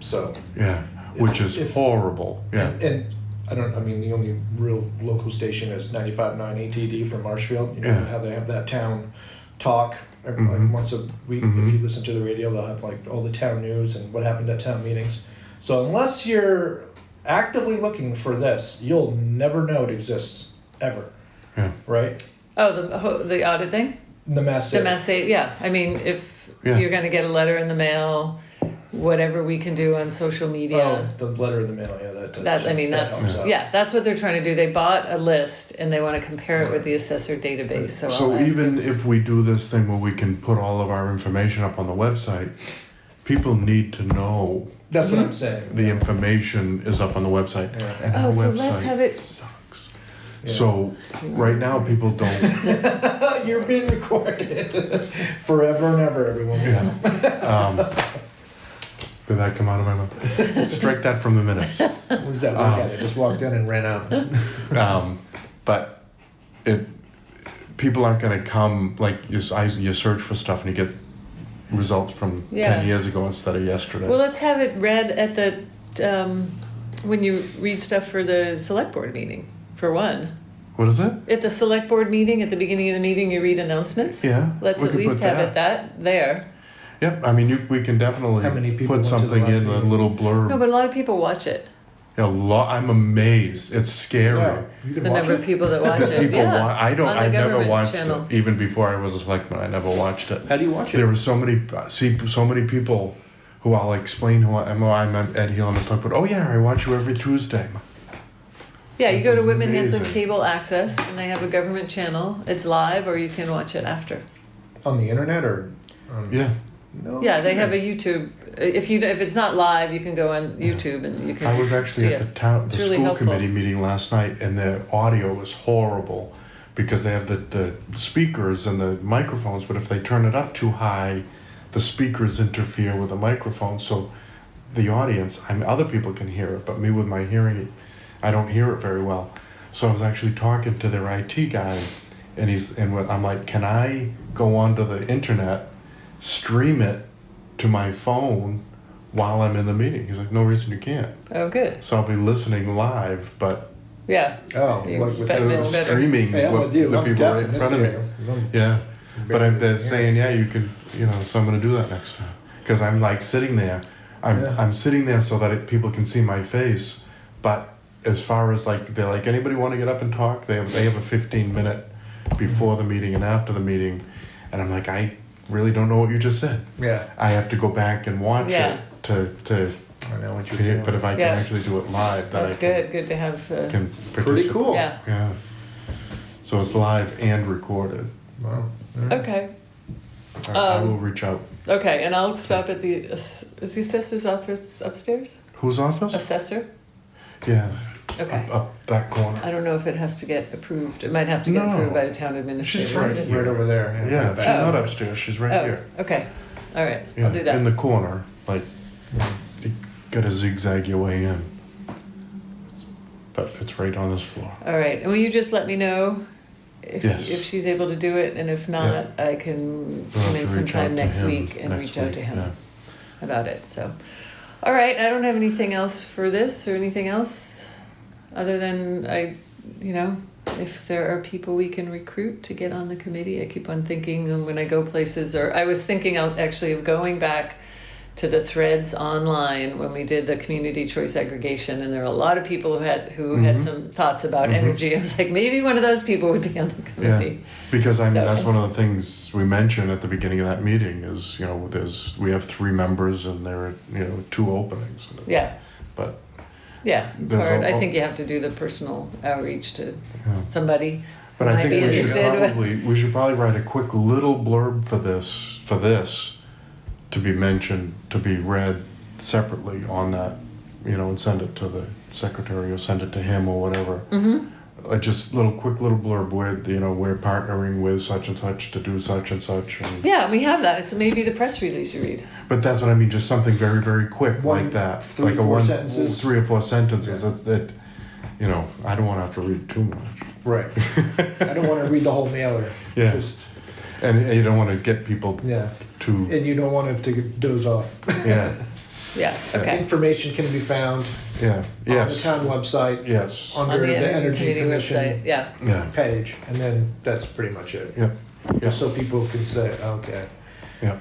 so. Yeah, which is If- horrible. Yeah, And I mean, the only real local station is 95.9 ATD from Marshfield. You know Yeah. how they have that town talk every, Mhm. like once a week. Mhm. If you listen to the radio, they'll have like all the town news and what happened at town meetings. So unless you're actively looking for this, you'll never know it exists ever, yeah, right? oh, the audit thing? The mass. The mass save, yeah. I mean, if Yeah. you're gonna get a letter in the mail, whatever we can do on social Oh, media. the letter in the mail. Yeah, that does. That, I mean, that helps that's, out. yeah, that's what they're trying to do. They bought a list and they wanna compare it with the assessor database, so So I'll ask even them. if we do this thing where we can put all of our information up on the website, people need to know That's what I'm saying. the information is up on the website. Yeah. And Oh, our so website let's have it- sucks. Yeah. So right now people don't. You're being recorded forever and ever, everyone. Did that come out of my mouth? Strike that from the minutes. What was that weekend? I just walked in and ran out. But people aren't going to come like you search for stuff and you get results from Yeah. 10 years ago instead of yesterday. Well, let's have it read at the, when you read stuff for the select board meeting, for one. What is it? At the select board meeting, at the beginning of the meeting, you read announcements. Yeah, Let's we at could least put have that. it that there. Yep. I mean, we can definitely How many people put went to the something last in a meeting? little blurb. No, but a lot of people watch it. I'm amazed. It's scary. Yeah, you can The watch number it. of people that watch it. People Yeah. I don't. on the I never government watched channel. it even before I was a selectman. I never watched it. How do you watch There it? were so many people who I'll explain who I am. Oh, I'm Ed Hill on the select board. Oh yeah, I watch you every Tuesday. Yeah, you That's go to Whitman Hanson amazing. Cable Access, and they have a government channel. It's live, or you can watch it after. On the internet or? Yeah. No. Yeah, they have a YouTube. If it's not live, you can go on YouTube and you can. I was actually see at it. the It's really school helpful. committee meeting last night, and the audio was horrible because they have the speakers and the microphones, but if they turn it up too high, the speakers interfere with the microphone. So the audience, other people can hear it, but me with my hearing, I don't hear it very well. So I was actually talking to their IT guy, and I'm like, can I go onto the internet, stream it to my phone while I'm in the meeting? He's like, no reason you can't. Oh, good. So I'll be listening live, but Yeah. Oh, You like with bet the- it's better. streaming Hey, I'm what with you. the I'm people deaf right in in this front of me. area. Yeah, but they're Yeah. saying, yeah, you can, so I'm gonna do that next time. Because I'm like sitting there, Yeah. I'm sitting there so that people can see my face, but as far as like, they're like, anybody want to get up and talk? They have a 15-minute before the meeting and after the meeting, and I'm like, I really don't know what you just said. Yeah, I have to go back and watch Yeah. it to I know what you're hear, doing. but if I can Yeah. actually do it live, then That's I can, good. Good to have. can Pretty participate. cool. Yeah. Yeah. So it's live and recorded. Wow. Yeah. Okay. I Um, will reach out. Okay, and I'll stop at the is the assessor's office upstairs? Whose office? Assessor? Yeah. Okay. Up that corner. I don't know if it has to get approved. It might have to get No. approved by the town administrator. She's right is it? here. Right over there. Yeah, she's Oh. not upstairs. She's right Oh, here. okay. All right. Yeah, I'll do that. in the corner, like you gotta zigzag your way in. But it's right on this floor. All right. And will you just let me know if Yes. if she's able to do it, and if not, I can We'll have come to in reach sometime out to next him week and next reach out week, to him yeah. about it. So, all right. I don't have anything else for this or anything else other than if there are people we can recruit to get on the committee. I keep on thinking when I go places, or I was thinking actually of going back to the threads online when we did the community choice aggregation, and there were a lot of people who had Mhm. some thoughts about Mhm. energy. I was like, maybe one of those people would be on the Yeah, committee. because I mean, So that's one it's- of the things we mentioned at the beginning of that meeting is, we have 3 members and there are, 2 openings. Yeah, But, yeah, it's There's hard. I a- think you have to do the personal outreach to yeah. somebody who But I might think be we should interested. we should probably write a quick little blurb for this to be mentioned, to be read separately on that, and send it to the secretary or send it to him or whatever. Mm-hmm. Just quick little blurb where, we're partnering with such and such to do such and such. And, Yeah, we have that. It's maybe the press release you read. but that's what I mean, just something very, very quick like that. 3 like or 4 one, sentences. 3 or 4 sentences that, I don't want to have to read too much. Right. I don't want to read the whole mailer. Yeah. Just, And you don't want to get people yeah. to, And you don't want it to doze off. yeah, Yeah, okay. Information can be found yeah, on the yes, town website yes, under On the the Energy Energy Committee Commission website, yeah. yeah, page, and then that's pretty much it. yeah, yeah, So people can say, okay. yeah.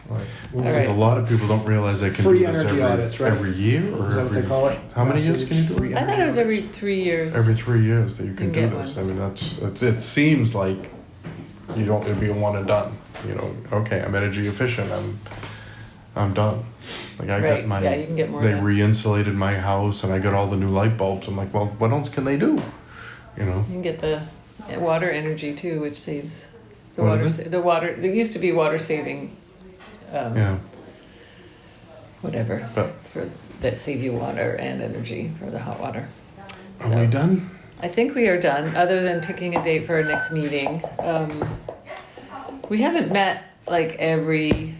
Like, All Because right. a lot of people don't realize they can Free do this energy audits, right? every year or Is that what they call it? how many years can you do Free it? I thought it was every 3 years. Every 3 years that you can You do get this. one. I mean, it seems like you don't, it'd be a one and done. Okay, I'm energy efficient, I'm done. Like I Right, got my, yeah, you can get more they done. re-insulated my house and I got all the new light bulbs. I'm like, well, what else can they do? You can get the water energy too, which saves the What water. is it? The water. There used to be water saving, Yeah, whatever, but that save you water and energy for the hot water. are we done? I think we are done. Other than picking a date for our next meeting, we haven't met like every.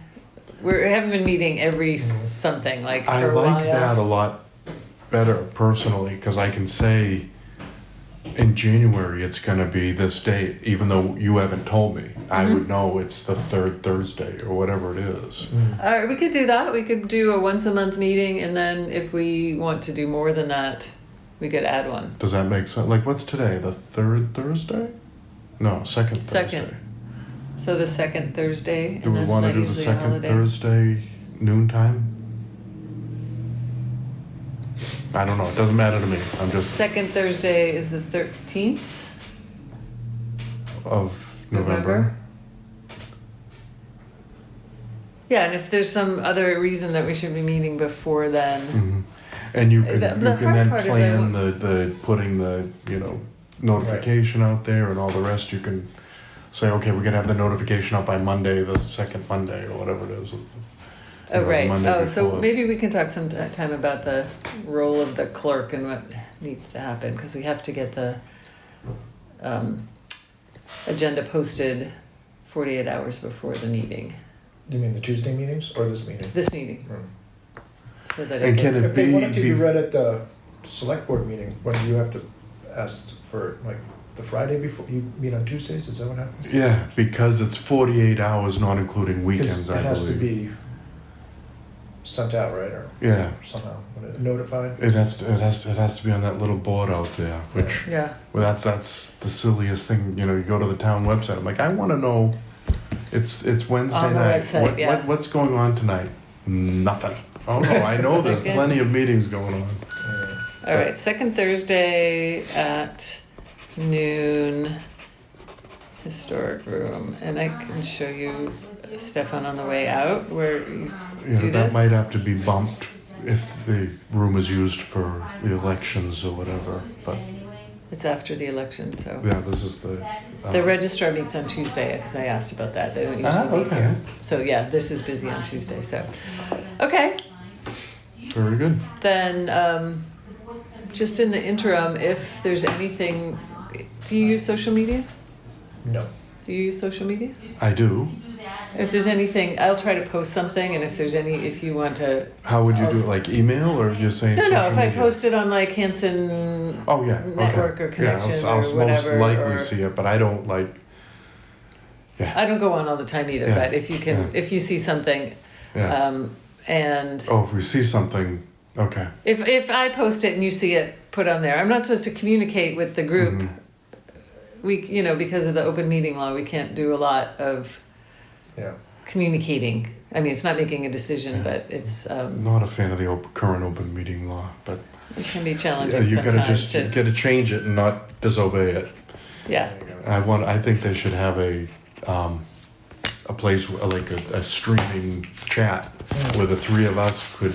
We haven't been meeting every something like I for a while. like that a lot better personally because I can say in January it's going to be this date, even though you haven't told me. I would know it's the 3rd Thursday or whatever it is. All right, we could do that. We could do a once a month meeting, and then if we want to do more than that, we could add one. Does that make sense? Like, what's today? The 3rd Thursday? No, 2nd Second. Thursday. So the second Thursday, Do and we that's want to not do the usually a 2nd holiday. Thursday noontime? I don't know. It doesn't matter to me. I'm just Second Thursday is the 13th. of November? November. Yeah, and if there's some other reason that we should be meeting before then, Mhm. And you can The you can hard then part is plan the putting the notification out there and all the rest. You can say, okay, we're gonna have the notification out by Monday, the 2nd Monday or whatever it is. oh the right, Monday oh so before. maybe we can talk some time about the role of the clerk and what needs to happen, because we have to get the agenda posted 48 hours before the meeting, You mean the Tuesday meetings or this meeting? this meeting, so that it And can gets, it If they wanted to be- be read at the select board meeting, when do you have to ask for, like, the Friday before, you meet on Tuesdays, is that what happens? Yeah, because it's 48 hours, not including 'Cause weekends, I it has to believe. be sent out, right, or Yeah, somehow notified? it has to be on that little board out there, which yeah, well, that's the silliest thing. You go to the town website. I'm like, I want to know. It's Wednesday On the night. website, yeah. What's going on tonight? Nothing. Oh no, I know there's Second. plenty of meetings going on. all right, second Thursday at noon, historic room, and I can show you Stefan on the way out where you do That this. might have to be bumped if the room is used for the elections or whatever. But It's after the election, so. yeah, this is the. The registrar meets on Tuesday, because I asked about that. They don't usually meet okay. here. So yeah, this is busy on Tuesday, so. Okay. Very good. Then, just in the interim, if there's anything, do you use social media? No. Do you use social media? I do. If there's anything, I'll try to post something, and if there's if you want to. How would you do it? Also- Like email, or you're saying No, social no, if I media? post it on like Hanson Oh yeah. Network okay. or Connection I'll or most whatever. likely or- see it, but I don't like. Yeah. I don't go on all the time either, Yeah, but if you can, yeah. if you see something, Yeah. and Oh, if we see something, okay. if I post it and you see it put on there, I'm not supposed to communicate with the group. Mhm. We, because of the open meeting law, we can't do a lot of Yeah. communicating. I mean, it's not making a decision, Yeah. but it's Not a fan of the current open meeting law, but it can be yeah, challenging you gotta sometimes. just To, you gotta change it and not disobey it. yeah, I think they should have a place like a streaming chat where the three of us could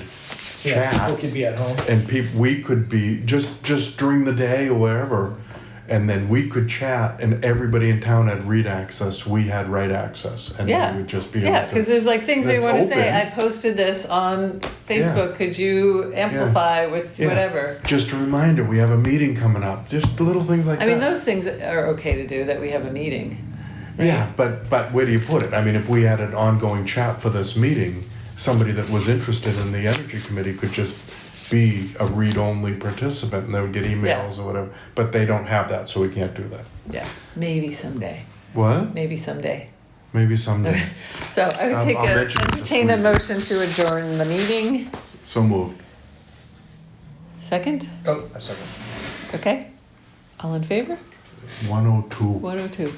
Yeah, people chat could be at home. and we could be just during the day or wherever, and then we could chat and everybody in town had read access, we had write access, and Yeah. we would just be yeah, able because to. there's like things you That's want to say. open. I posted this on Facebook. Could you amplify with Yeah. whatever? Just a reminder, we have a meeting coming up. Just the little things like I that. mean, those things are okay to do. That we have a meeting. Yeah, but where do you put it? I mean, if we had an ongoing chat for this meeting, somebody that was interested in the energy committee could just be a read-only participant and they would get emails or whatever. But they don't have that, so we can't do that. Yeah, maybe someday. What? Maybe someday. Maybe someday. So I would I'll mention it to entertain a Susan. motion to adjourn the meeting. So moved. Second? Oh, a second. Okay. All in favor? 102. 102.